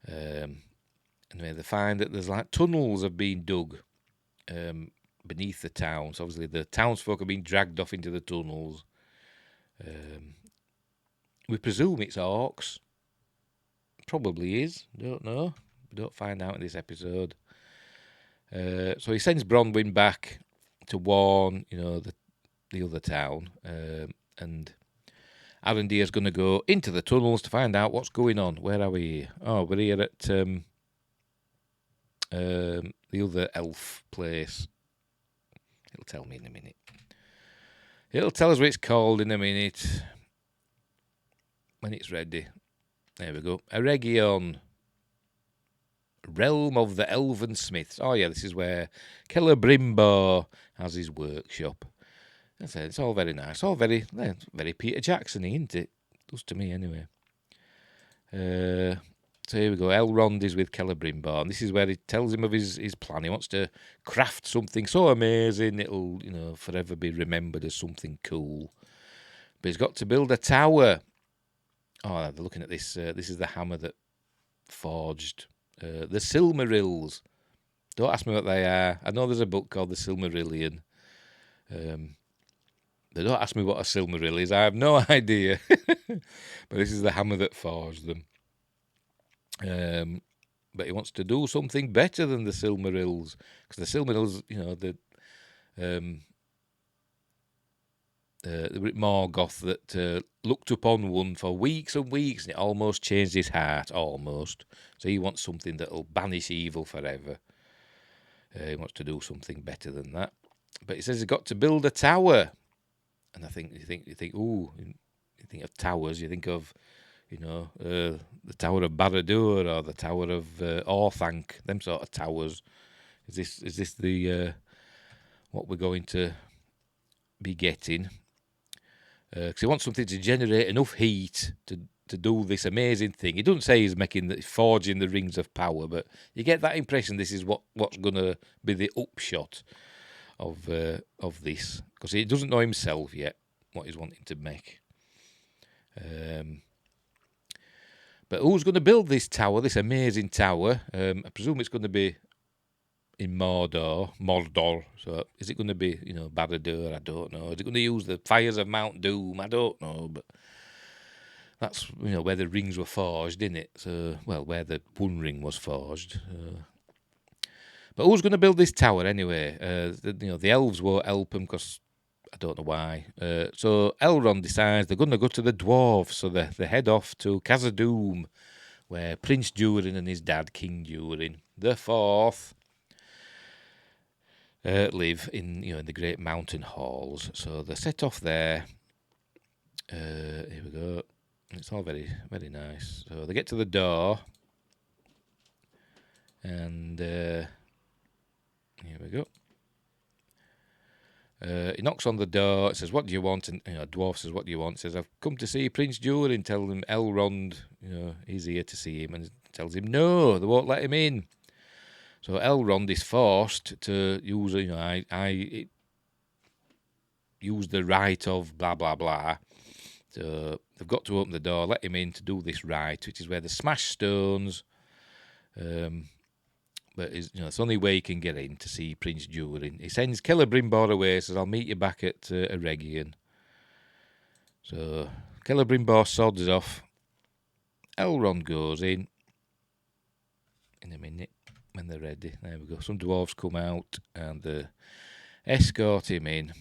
Anyway, they find that there's like tunnels have been dug beneath the town. So obviously the townsfolk have been dragged off into the tunnels. We presume it's orcs. Probably is. Don't know. We don't find out in this episode. So he sends Bronwyn back to warn, the other town, and Arendeer's going to go into the tunnels to find out what's going on. Where are we? Oh, we're here at the other elf place. It'll tell me in a minute. It'll tell us what it's called in a minute when it's ready. There we go. Eregion. Realm of the Elven Smiths. Oh, yeah, this is where Celebrimbor has his workshop. That's it. It's all very nice. All very Peter Jackson-y, isn't it? Does to me, anyway. So here we go. Elrond is with Celebrimbor, and this is where he tells him of his plan. He wants to craft something so amazing it'll, forever be remembered as something cool. But he's got to build a tower. Oh, they're looking at this. This is the hammer that forged the Silmarils. Don't ask me what they are. I know there's a book called The Silmarillion. They don't ask me what a Silmaril is. I have no idea. But this is the hammer that forged them. But he wants to do something better than the Silmarils. Because the Silmarils, the Morgoth that looked upon one for weeks and weeks, and it almost changed his heart, almost. So he wants something that'll banish evil forever. He wants to do something better than that. But he says he's got to build a tower. And I think you think, ooh, you think of towers, you think of, the Tower of Barad-dûr or the Tower of Orthanc, them sort of towers. Is this the what we're going to be getting? Because he wants something to generate enough heat to do this amazing thing. He doesn't say he's forging the rings of power, but you get that impression this is what's going to be the upshot of this, because he doesn't know himself yet what he's wanting to make. But who's going to build this tower, this amazing tower? I presume it's going to be in Mordor. So is it going to be, Barad-dûr? I don't know. Is it going to use the fires of Mount Doom? I don't know. But that's, where the rings were forged, isn't it? So, well, where the One Ring was forged. But who's going to build this tower anyway? The elves won't help him because I don't know why. So Elrond decides they're going to go to the dwarves. So they head off to Khazad-dûm, where Prince Durin and his dad, King Durin, the Fourth, live in in the great mountain halls. So they set off there. Here we go. It's all very, very nice. So they get to the door, and here we go. He knocks on the door. It says, "What do you want?" And dwarf says, "What do you want?" Says, "I've come to see Prince Durin." Tell him Elrond, he's here to see him, and tells him no, they won't let him in. So Elrond is forced to use, use the right of blah blah blah. So they've got to open the door, let him in to do this rite, which is where they smash stones. But it's the only way he can get in to see Prince Durin. He sends Celebrimbor away, says, "I'll meet you back at Eregion." So Celebrimbor sods off. Elrond goes in a minute when they're ready. There we go. Some dwarves come out and escort him in.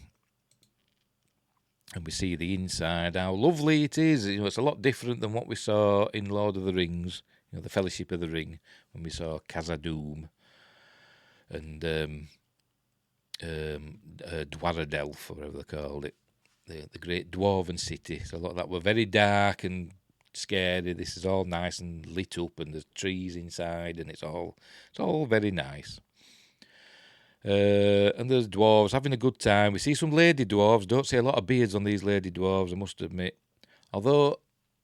And we see the inside, how lovely it is. It's a lot different than what we saw in Lord of the Rings, the Fellowship of the Ring, when we saw Khazad-dûm and Dwaradelf, or whatever they called it, the great dwarven city. So a lot of that were very dark and scary. This is all nice and lit up, and there's trees inside, and it's all very nice. And there's dwarves having a good time. We see some lady dwarves. Don't see a lot of beards on these lady dwarves, I must admit. Although,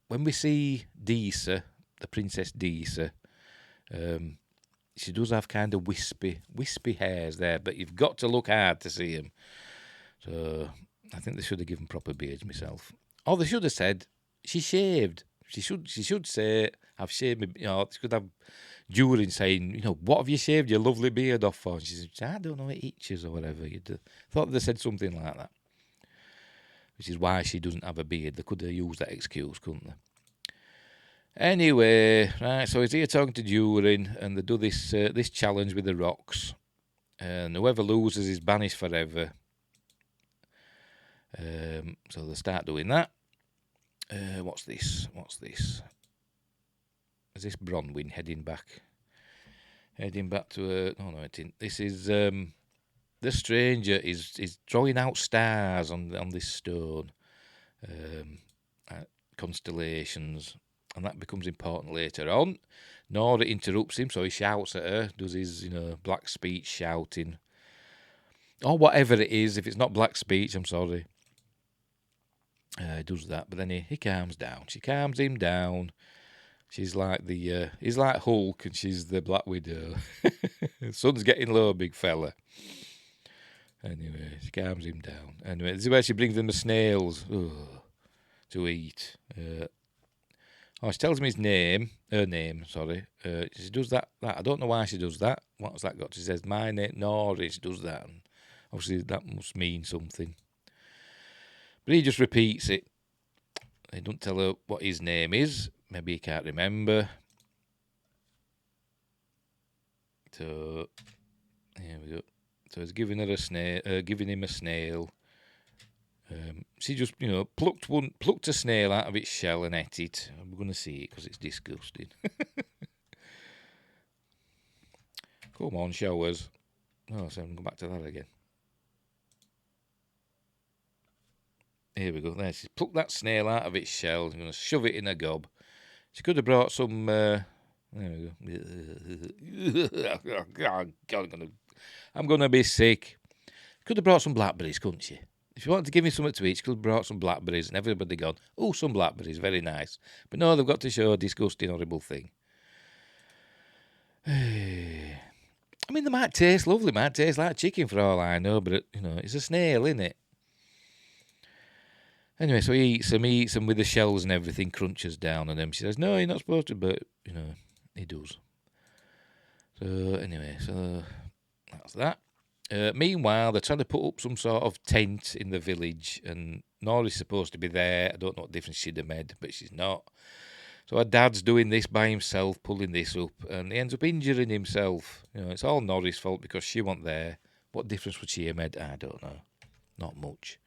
when we see Disa, the Princess Disa, she does have kind of wispy hairs there, but you've got to look hard to see them. So, I think they should have given proper beards myself. Or they should have said, she shaved. She should say, I've shaved me, she could have during saying, what have you shaved your lovely beard off for? And she said, I don't know, it itches or whatever. You'd thought they said something like that. Which is why she doesn't have a beard. They could have used that excuse, couldn't they? Anyway, right, so he's here talking to Durin, and they do this challenge with the rocks. And whoever loses is banished forever. So they start doing that. What's this? Is this Bronwyn heading back? Heading back to no, it didn't. This is the stranger is drawing out stars on this stone, constellations, and that becomes important later on. Nora interrupts him, so he shouts at her, does his black speech shouting, or whatever it is. If it's not black speech, I'm sorry. Does that, but then he calms down. She calms him down. She's like he's like Hulk, and she's the Black Widow. Sun's getting low, big fella. Anyway, she calms him down. Anyway, this is where she brings them the snails to eat. She tells him her name, sorry. She does that. I don't know why she does that. What's that got? She says, my name, Nori. She does that. And obviously, that must mean something. But he just repeats it. He don't tell her what his name is. Maybe he can't remember. So, here we go. So he's giving her a snail, giving him a snail. She just, plucked a snail out of its shell and ate it. I'm going to see it because it's disgusting. Come on, show us. Oh, so I'm going back to that again. Here we go. There, she's plucked that snail out of its shell. I'm going to shove it in a gob. She could have brought some. There we go. God, I'm going to be sick. Could have brought some blackberries, couldn't she? If you wanted to give me something to eat, she could have brought some blackberries, and everybody gone, oh, some blackberries, very nice. But no, they've got to show a disgusting, horrible thing. I mean, they might taste lovely, might taste like chicken for all I know, but, it's a snail, isn't it? Anyway, so he eats them with the shells and everything, crunches down on them. She says, no, you're not supposed to, but, he does. So, anyway, so that's that. Meanwhile, they're trying to put up some sort of tent in the village, and Nora's supposed to be there. I don't know what difference she'd have made, but she's not. So her dad's doing this by himself, pulling this up, and he ends up injuring himself. It's all Nora's fault because she wasn't there. What difference would she have made? I don't know. Not much.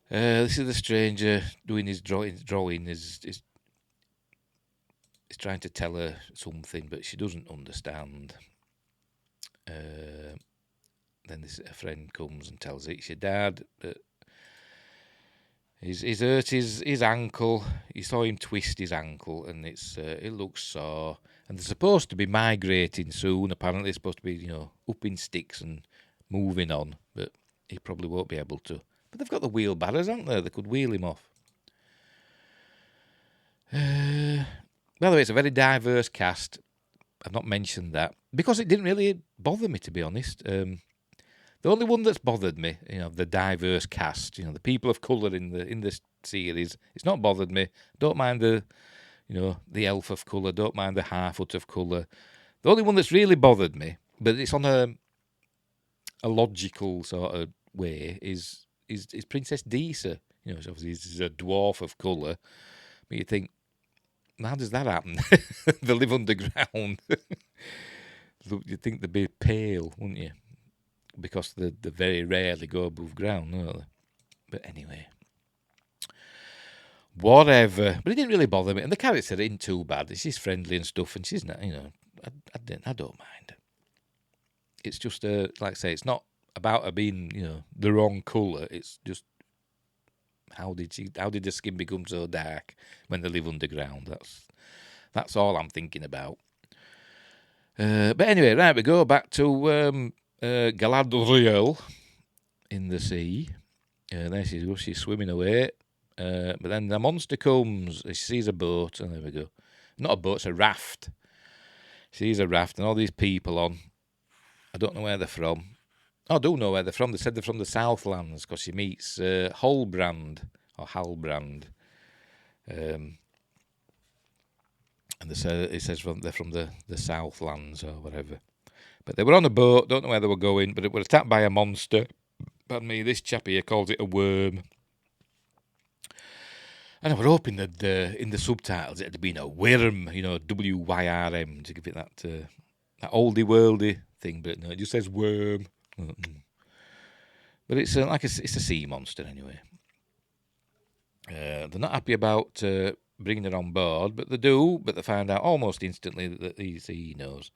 This is the stranger doing his drawing. Is trying to tell her something, but she doesn't understand. Then a friend comes and tells her it's your dad. He's hurt his ankle. He saw him twist his ankle, and it looks sore. And they're supposed to be migrating soon. Apparently, they're supposed to be up in sticks and moving on, but he probably won't be able to. But they've got the wheelbarrows, haven't they? They could wheel him off. By the way, it's a very diverse cast. I've not mentioned that because it didn't really bother me, to be honest. The only one that's bothered me, the diverse cast, the people of colour in the series, it's not bothered me. Don't mind the elf of colour. Don't mind the half-foot of colour. The only one that's really bothered me, but it's on a logical sort of way, is Princess Disa. Obviously she's a dwarf of colour, but you think, how does that happen? They live underground. You'd think they'd be pale, wouldn't you? Because they very rarely go above ground, don't they? But anyway, whatever. But it didn't really bother me. And the character isn't too bad. She's friendly and stuff, and she's not. I don't mind. It's just like I say, it's not about her being the wrong colour. It's just how did the skin become so dark when they live underground? That's all I'm thinking about. But anyway, right, we go back to Galadriel in the sea. There she goes, she's swimming away. But then the monster comes. She sees a boat, and there we go. Not a boat, it's a raft. She sees a raft and all these people on. I don't know where they're from. I do know where they're from. They said they're from the Southlands because she meets Halbrand. And it says they're from the Southlands or whatever. But they were on a boat, don't know where they were going, but it were attacked by a monster. Pardon me, this chap here calls it a worm. And I were hoping that in the subtitles it had been a worm, WYRM, to give it that oldie worldy thing, but no, it just says worm. But it's it's a sea monster anyway. They're not happy about bringing her on board, but they do. But they find out almost instantly that he knows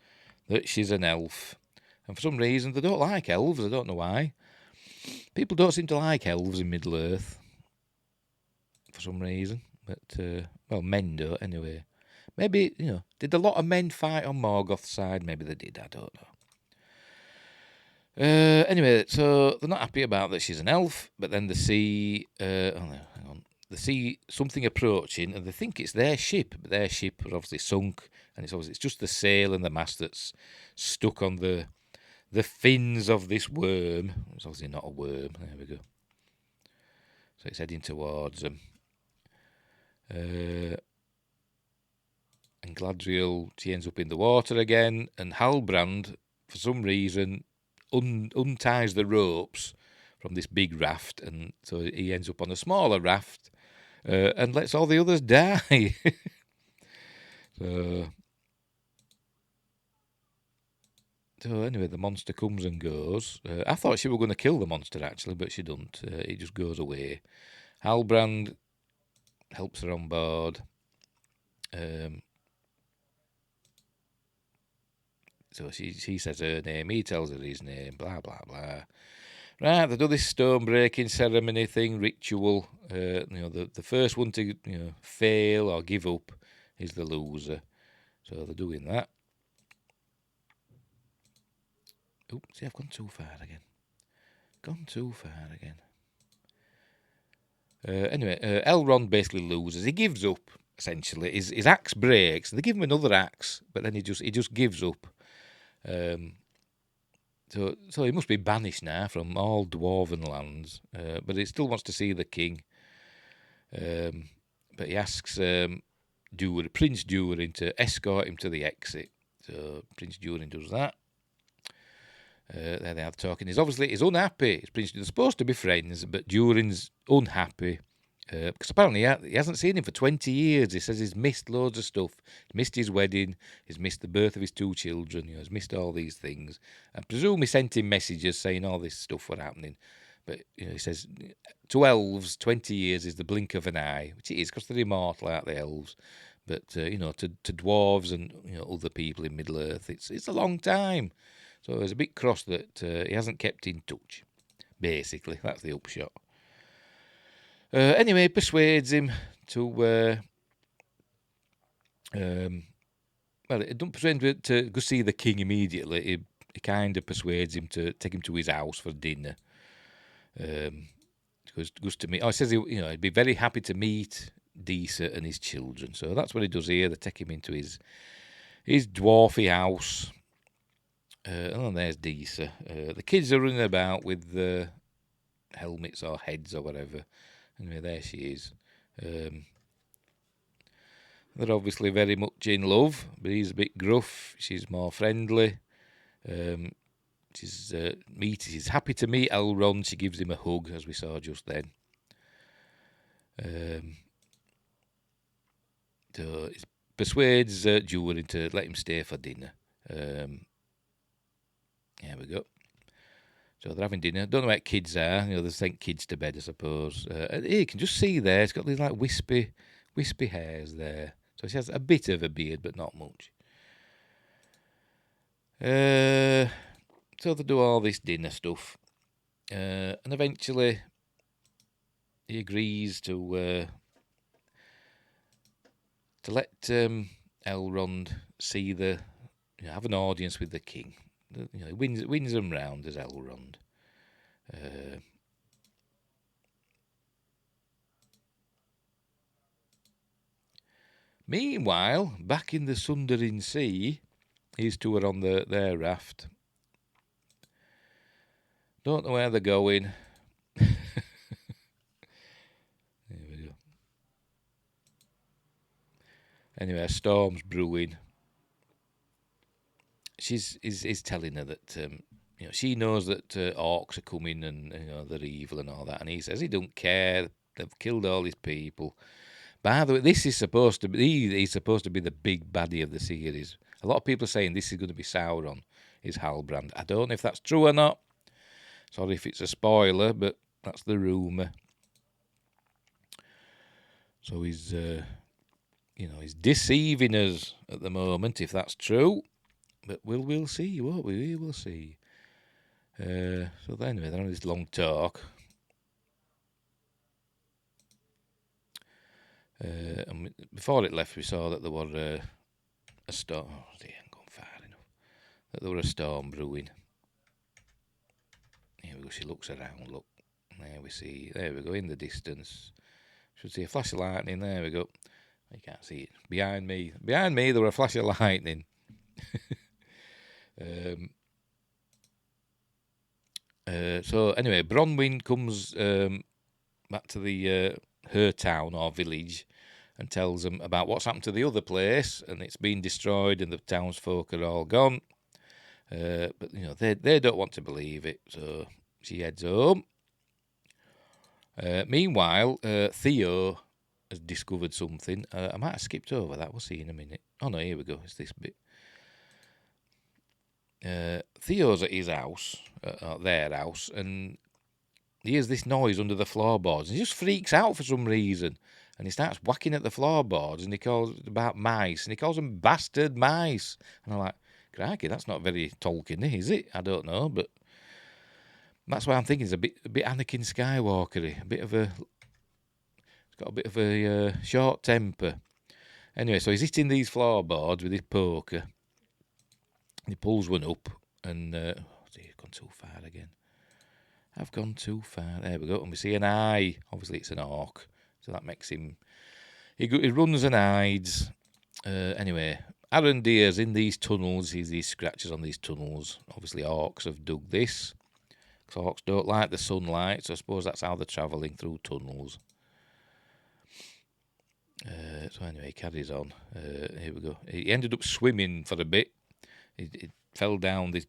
that she's an elf, and for some reason they don't like elves. I don't know why. People don't seem to like elves in Middle Earth for some reason, but men don't anyway. Maybe did a lot of men fight on Morgoth's side? Maybe they did. I don't know. Anyway, so they're not happy about that she's an elf, but then they see, hang on, they see something approaching, and they think it's their ship, but their ship are obviously sunk, and it's just the sail and the mast that's stuck on the fins of this worm. It's obviously not a worm. There we go. So it's heading towards them. And Gladriel, she ends up in the water again, and Halbrand, for some reason, unties the ropes from this big raft, and so he ends up on a smaller raft and lets all the others die. So anyway, the monster comes and goes. I thought she were going to kill the monster actually, but she doesn't. It just goes away. Halbrand helps her on board. So she says her name, he tells her his name, blah, blah, blah. Right, they do this stone breaking ceremony thing, ritual. The first one to fail or give up is the loser. So they're doing that. Oops, see, I've gone too far again. Anyway, Elrond basically loses. He gives up, essentially. His axe breaks. They give him another axe, but then he just gives up. So he must be banished now from all dwarven lands, but he still wants to see the king. But he asks Prince Durin to escort him to the exit. So Prince Durin does that. There they are talking. He's unhappy. They're supposed to be friends, but Durin's unhappy. Because apparently he hasn't seen him for 20 years. He says he's missed loads of stuff. He's missed his wedding. He's missed the birth of his 2 children. He's missed all these things. I presume he sent him messages saying all this stuff were happening. But he says to elves, 20 years is the blink of an eye, which it is because they're immortal, aren't they, elves? But to dwarves and other people in Middle Earth, it's a long time. So he's a bit cross that he hasn't kept in touch. Basically, that's the upshot. Anyway, persuades him to. It don't persuade him to go see the king immediately. He kind of persuades him to take him to his house for dinner. Goes to meet. He says he'd be very happy to meet Disa and his children. So that's what he does here. They take him into his dwarfy house. And there's Disa. The kids are running about with the helmets or heads or whatever. Anyway, there she is. They're obviously very much in love, but he's a bit gruff. She's more friendly. She's happy to meet Elrond. She gives him a hug, as we saw just then. So it persuades Durin to let him stay for dinner. There we go. So they're having dinner. Don't know where kids are. They sent kids to bed, I suppose. You can just see there. It's got these like wispy hairs there. So she has a bit of a beard, but not much. So they do all this dinner stuff, and eventually he agrees to let Elrond see have an audience with the king. He wins them round as Elrond. Meanwhile, back in the Sundering Sea, these two are on their raft. Don't know where they're going. There we go. Anyway, a storm's brewing. She's is telling her that she knows that orcs are coming and they're evil and all that, and he says he don't care. They've killed all his people. By the way, this is supposed to be he's supposed to be the big baddie of the series. A lot of people are saying this is going to be Sauron, is Halbrand. I don't know if that's true or not. Sorry if it's a spoiler, but that's the rumour. So he's he's deceiving us at the moment, if that's true. But we'll see, won't we? We will see. So anyway, they're on this long talk. And before it left, we saw that there were a storm. Oh, they ain't gone far enough. That there were a storm brewing. Here we go. She looks around. Look, there we see. There we go. In the distance, should see a flash of lightning. There we go. You can't see it behind me. Behind me, there were a flash of lightning. So anyway, Bronwyn comes back to the her town or village and tells them about what's happened to the other place, and it's been destroyed, and the townsfolk are all gone. But they don't want to believe it, so she heads home. Meanwhile, Theo has discovered something. I might have skipped over that. We'll see in a minute. Oh no, here we go. It's this bit. Theo's at his house, their house, and he hears this noise under the floorboards, and he just freaks out for some reason, and he starts whacking at the floorboards, and he calls about mice, and he calls them bastard mice, and I'm like, crikey, that's not very Tolkien, is it? I don't know, but that's why I'm thinking it's a bit Anakin Skywalker-y, he's got a bit of a short temper. Anyway, so he's hitting these floorboards with his poker. He pulls one up, and he's gone too far again. I've gone too far. There we go. And we see an eye. Obviously, it's an orc, so that makes him. He runs and hides. Anyway, Arondir's in these tunnels. He's these scratches on these tunnels. Obviously, orcs have dug this. Because orcs don't like the sunlight, so I suppose that's how they're travelling through tunnels. So anyway, he carries on. Here we go. He ended up swimming for a bit. He fell down this,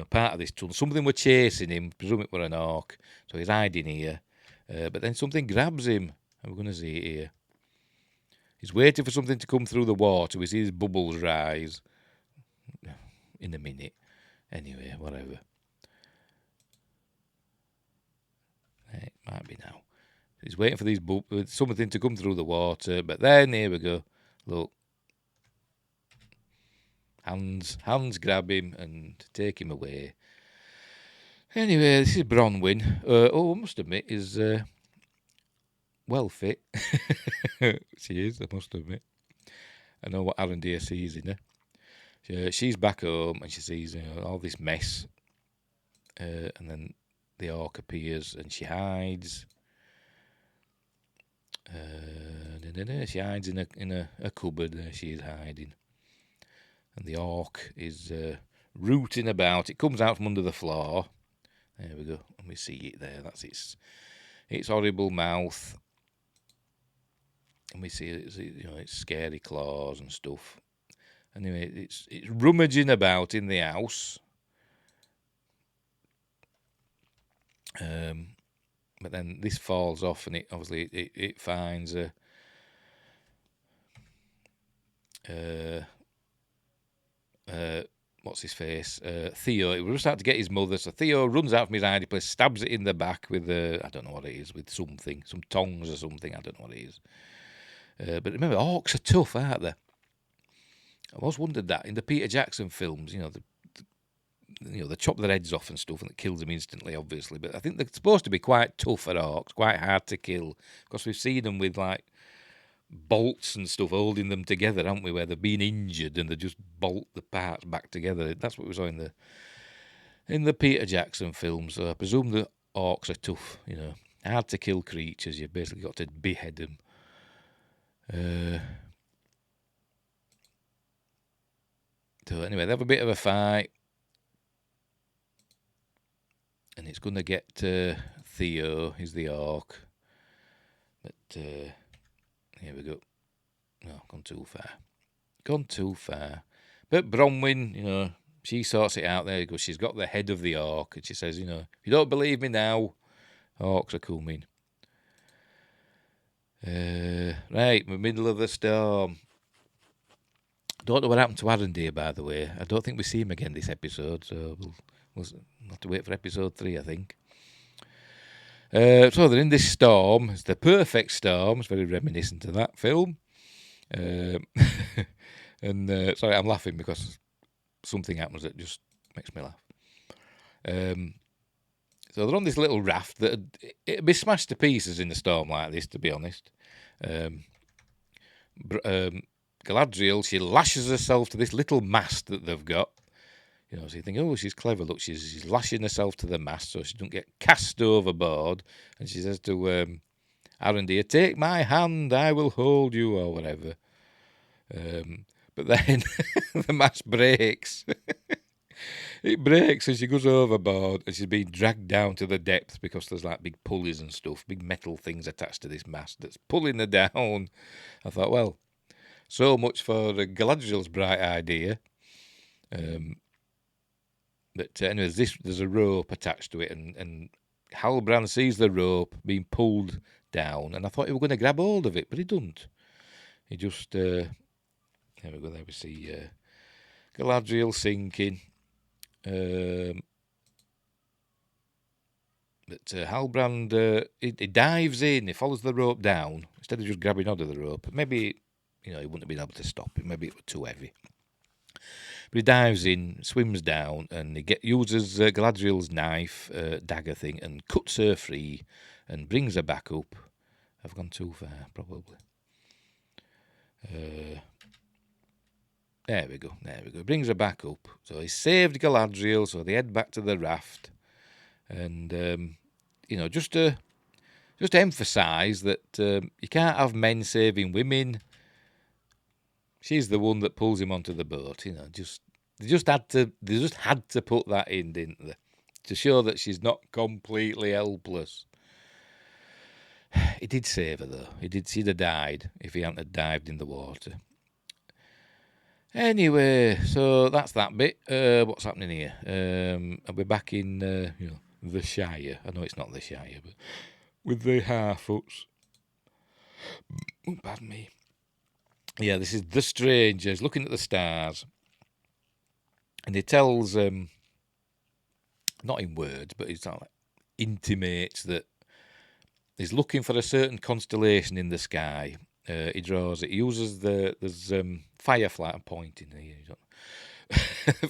part of this tunnel. Something were chasing him. Presume it were an orc. So he's hiding here. But then something grabs him. And we're going to see it here. He's waiting for something to come through the water. We see his bubbles rise. In a minute. Anyway, whatever. It might be now. He's waiting for these something to come through the water. But then, here we go. Look. Hands grab him and take him away. Anyway, this is Bronwyn. I must admit, is well fit. She is, I must admit. I know what Arondir sees in her. She's back home and she sees all this mess. And then the orc appears and she hides. She hides in a cupboard. There she is hiding. And the orc is rooting about. It comes out from under the floor. There we go. And we see it there. That's its horrible mouth. And we see its scary claws and stuff. Anyway, it's rummaging about in the house. But then this falls off, and it finds what's his face? Theo. It was about to get his mother, so Theo runs out from his hiding place, stabs it in the back with I don't know what it is, with something, some tongs or something. I don't know what it is. But remember, orcs are tough, aren't they? I always wondered that in the Peter Jackson films. They chop their heads off and stuff, and it kills them instantly, obviously. But I think they're supposed to be quite tough at orcs, quite hard to kill, because we've seen them with like bolts and stuff holding them together, haven't we? Where they've been injured and they just bolt the parts back together. That's what we saw in the Peter Jackson film. So I presume the orcs are tough, hard to kill creatures. You've basically got to behead them. So anyway, they have a bit of a fight, and it's going to get Theo. He's the orc, but. Here we go. No, gone too far. gone too far. But Bronwyn, she sorts it out there because she's got the head of the orc, and she says, if you don't believe me now, orcs are coming. Right, we're middle of the storm. Don't know what happened to Arrendere, by the way. I don't think we see him again this episode, so we'll have to wait for episode 3, I think. So they're in this storm. It's the perfect storm. It's very reminiscent of that film. And sorry, I'm laughing because something happens that just makes me laugh. So they're on this little raft that it'd be smashed to pieces in a storm like this, to be honest. Galadriel, she lashes herself to this little mast that they've got. So you think, oh, she's clever. Look, she's lashing herself to the mast so she don't get cast overboard. And she says to Arrendere, take my hand, I will hold you, or whatever. But then the mast breaks. It breaks and she goes overboard and she's being dragged down to the depths because there's like big pulleys and stuff, big metal things attached to this mast that's pulling her down. I thought, well, so much for Galadriel's bright idea. But anyways, there's a rope attached to it, and Halbrand sees the rope being pulled down, and I thought he was going to grab hold of it, but he doesn't. He just there we go. There we see Galadriel sinking. But Halbrand he dives in. He follows the rope down instead of just grabbing onto the rope. Maybe he wouldn't have been able to stop it. Maybe it was too heavy. But he dives in, swims down, and he uses Galadriel's knife, dagger thing, and cuts her free and brings her back up. I've gone too far, probably. There we go. Brings her back up. So he saved Galadriel, so they head back to the raft. And, just to emphasise that you can't have men saving women. She's the one that pulls him onto the boat. They just had to put that in, didn't they, to show that she's not completely helpless. He did save her though. She'd have died if he hadn't dived in the water. Anyway, so that's that bit. What's happening here? We're back in the Shire. I know it's not the Shire, but with the Harfoots. Oh, pardon me. Yeah, this is the strangers looking at the stars. And he tells, not in words, but he intimates that he's looking for a certain constellation in the sky. He draws it. He uses there's firefly. I'm pointing here.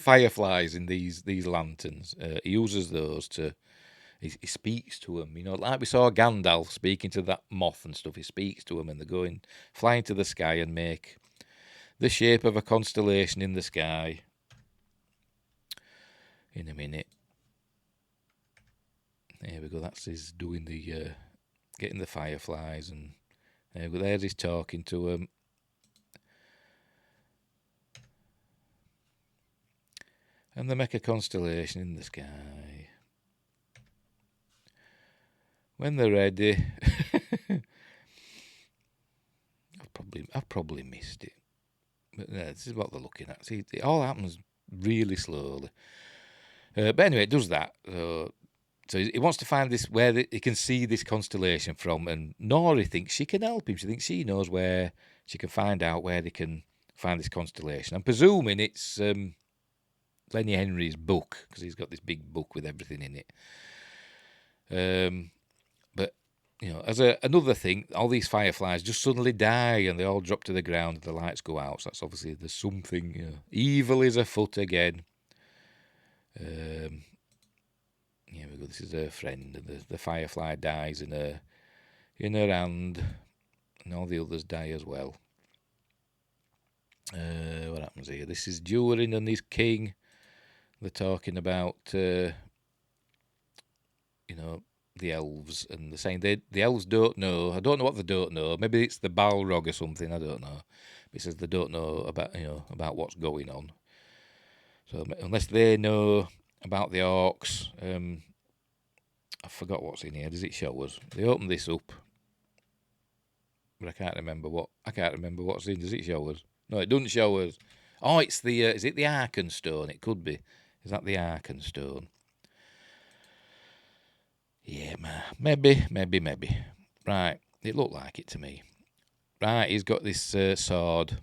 Fireflies in these lanterns. He uses those to. He speaks to them, like we saw Gandalf speaking to that moth and stuff. He speaks to them, and they're flying to the sky and make the shape of a constellation in the sky. In a minute. There we go. That's his doing the getting the fireflies, and there we go. There's his talking to them. And they make a constellation in the sky. When they're ready, I've probably missed it, but this is what they're looking at. See, it all happens really slowly. But anyway, it does that. So he wants to find this where he can see this constellation from, and Nori thinks she can help him. She thinks she knows where she can find out where they can find this constellation. I'm presuming it's Lenny Henry's book, because he's got this big book with everything in it. But as another thing, all these fireflies just suddenly die and they all drop to the ground and the lights go out. So that's obviously there's something evil is afoot again. Here we go. This is her friend, and the firefly dies in her hand, and all the others die as well. What happens here? This is Durin and his king. They're talking about the elves, and they're saying the elves don't know. I don't know what they don't know. Maybe it's the Balrog or something. I don't know. But he says they don't know about what's going on. So unless they know about the orcs, I forgot what's in here. Does it show us? They open this up, but I can't remember what's in. Does it show us? No, it doesn't show us. Oh, it's the, is it the Arkenstone? It could be. Is that the Arkenstone? Yeah, maybe. Right, it looked like it to me. Right, he's got this sword.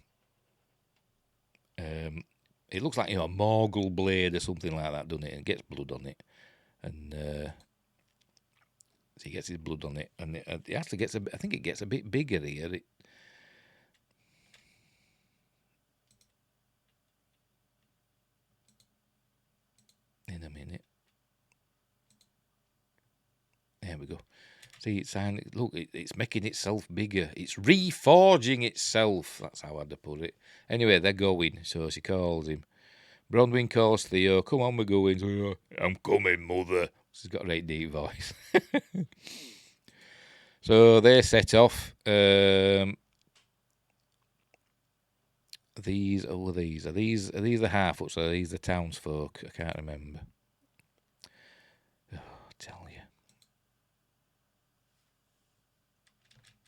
It looks like, a Morgul blade or something like that, doesn't it? And it gets blood on it. And so he gets his blood on it. And it actually gets I think it gets a bit bigger here. In a minute. There we go. See, it's making itself bigger. It's reforging itself. That's how I'd put it. Anyway, they're going. So she calls him. Bronwyn calls Theo. Come on, we're going. So, I'm coming, mother. She's got a great deep voice. So they set off. These are these the Harfoots? Or are these the townsfolk? I can't remember. Oh, I'll tell you.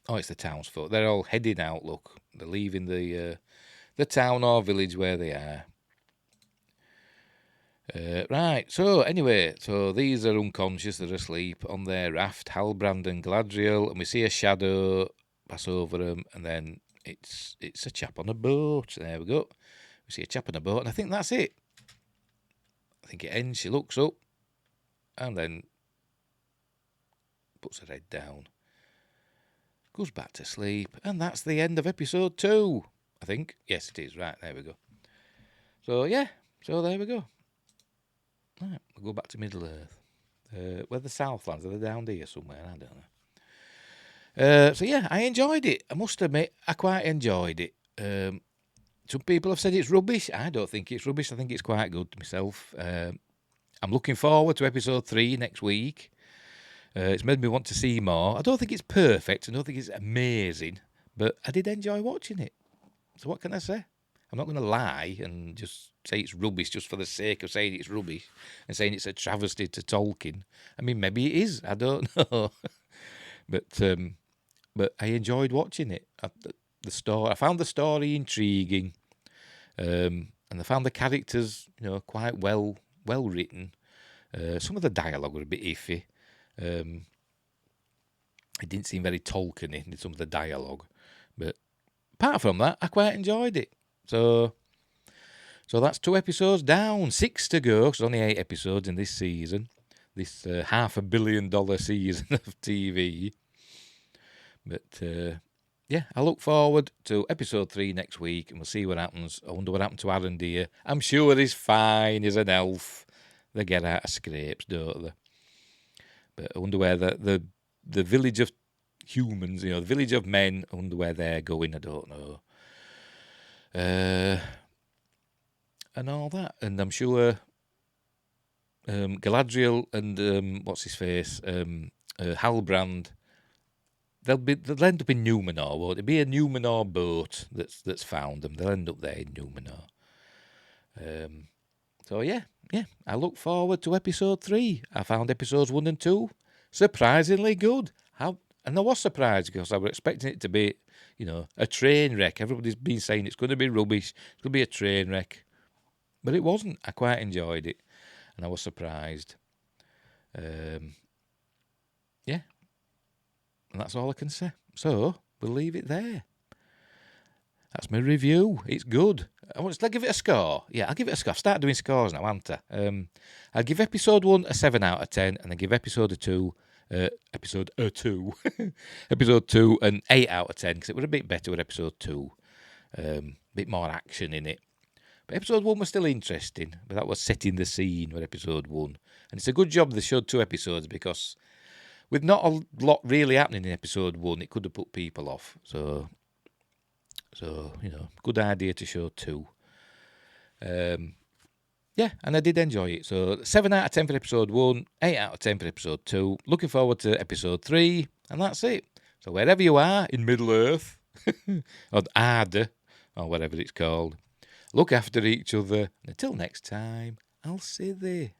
Oh, it's the townsfolk. They're all heading out. Look, they're leaving the town or village where they are. Right. So anyway, these are unconscious. They're asleep on their raft. Halbrand and Galadriel, and we see a shadow pass over them, and then it's a chap on a boat. There we go. We see a chap on a boat, and I think that's it. I think it ends. She looks up, and then puts her head down. Goes back to sleep, and that's the end of episode 2, I think. Yes, it is. Right, there we go. So, yeah, there we go. Right, we'll go back to Middle-earth. Where the Southlands, are they down here somewhere? I don't know. So, yeah, I enjoyed it. I must admit, I quite enjoyed it. Some people have said it's rubbish. I don't think it's rubbish. I think it's quite good to myself. I'm looking forward to episode 3 next week. It's made me want to see more. I don't think it's perfect. I don't think it's amazing. But I did enjoy watching it. So what can I say? I'm not going to lie and just say it's rubbish just for the sake of saying it's rubbish and saying it's a travesty to Tolkien. I mean, maybe it is. I don't know. But I enjoyed watching it. The story. I found the story intriguing. And I found the characters, quite well written. Some of the dialogue were a bit iffy. It didn't seem very Tolkien-y in some of the dialogue, but apart from that, I quite enjoyed it. So that's 2 episodes down, 6 to go. 'Cause there's only 8 episodes in this season, this $500 million season of TV. But yeah, I look forward to episode 3 next week, and we'll see what happens. I wonder what happened to Arondir. I'm sure he's fine. He's an elf. They get out of scrapes, don't they? But I wonder where the village of humans, the village of men, I wonder where they're going. I don't know. And all that. And I'm sure Galadriel and what's his face, Halbrand, they'll end up in Numenor, won't it? It'll be a Numenor boat that's found them. They'll end up there in Numenor. So yeah, I look forward to episode 3. I found episodes 1 and 2 surprisingly good. And I was surprised because I was expecting it to be, a train wreck. Everybody's been saying it's going to be rubbish. It's going to be a train wreck. But it wasn't. I quite enjoyed it. And I was surprised. Yeah. And that's all I can say. So, we'll leave it there. That's my review. It's good. I'll give it a score. Yeah, I'll give it a score. Start doing scores now, haven't I? I'll give episode 1 a 7 out of 10, and I give episode 2 episode 2 an 8 out of 10, because it was a bit better with episode 2. Bit more action in it. But episode 1 was still interesting, but that was setting the scene with episode 1. And it's a good job they showed 2 episodes, because with not a lot really happening in episode 1, it could have put people off. So good idea to show 2. Yeah, and I did enjoy it. So 7 out of 10 for episode 1, 8 out of 10 for episode 2. Looking forward to episode 3, and that's it. So wherever you are in Middle-earth, or Arda, or whatever it's called, look after each other. And until next time, I'll see thee.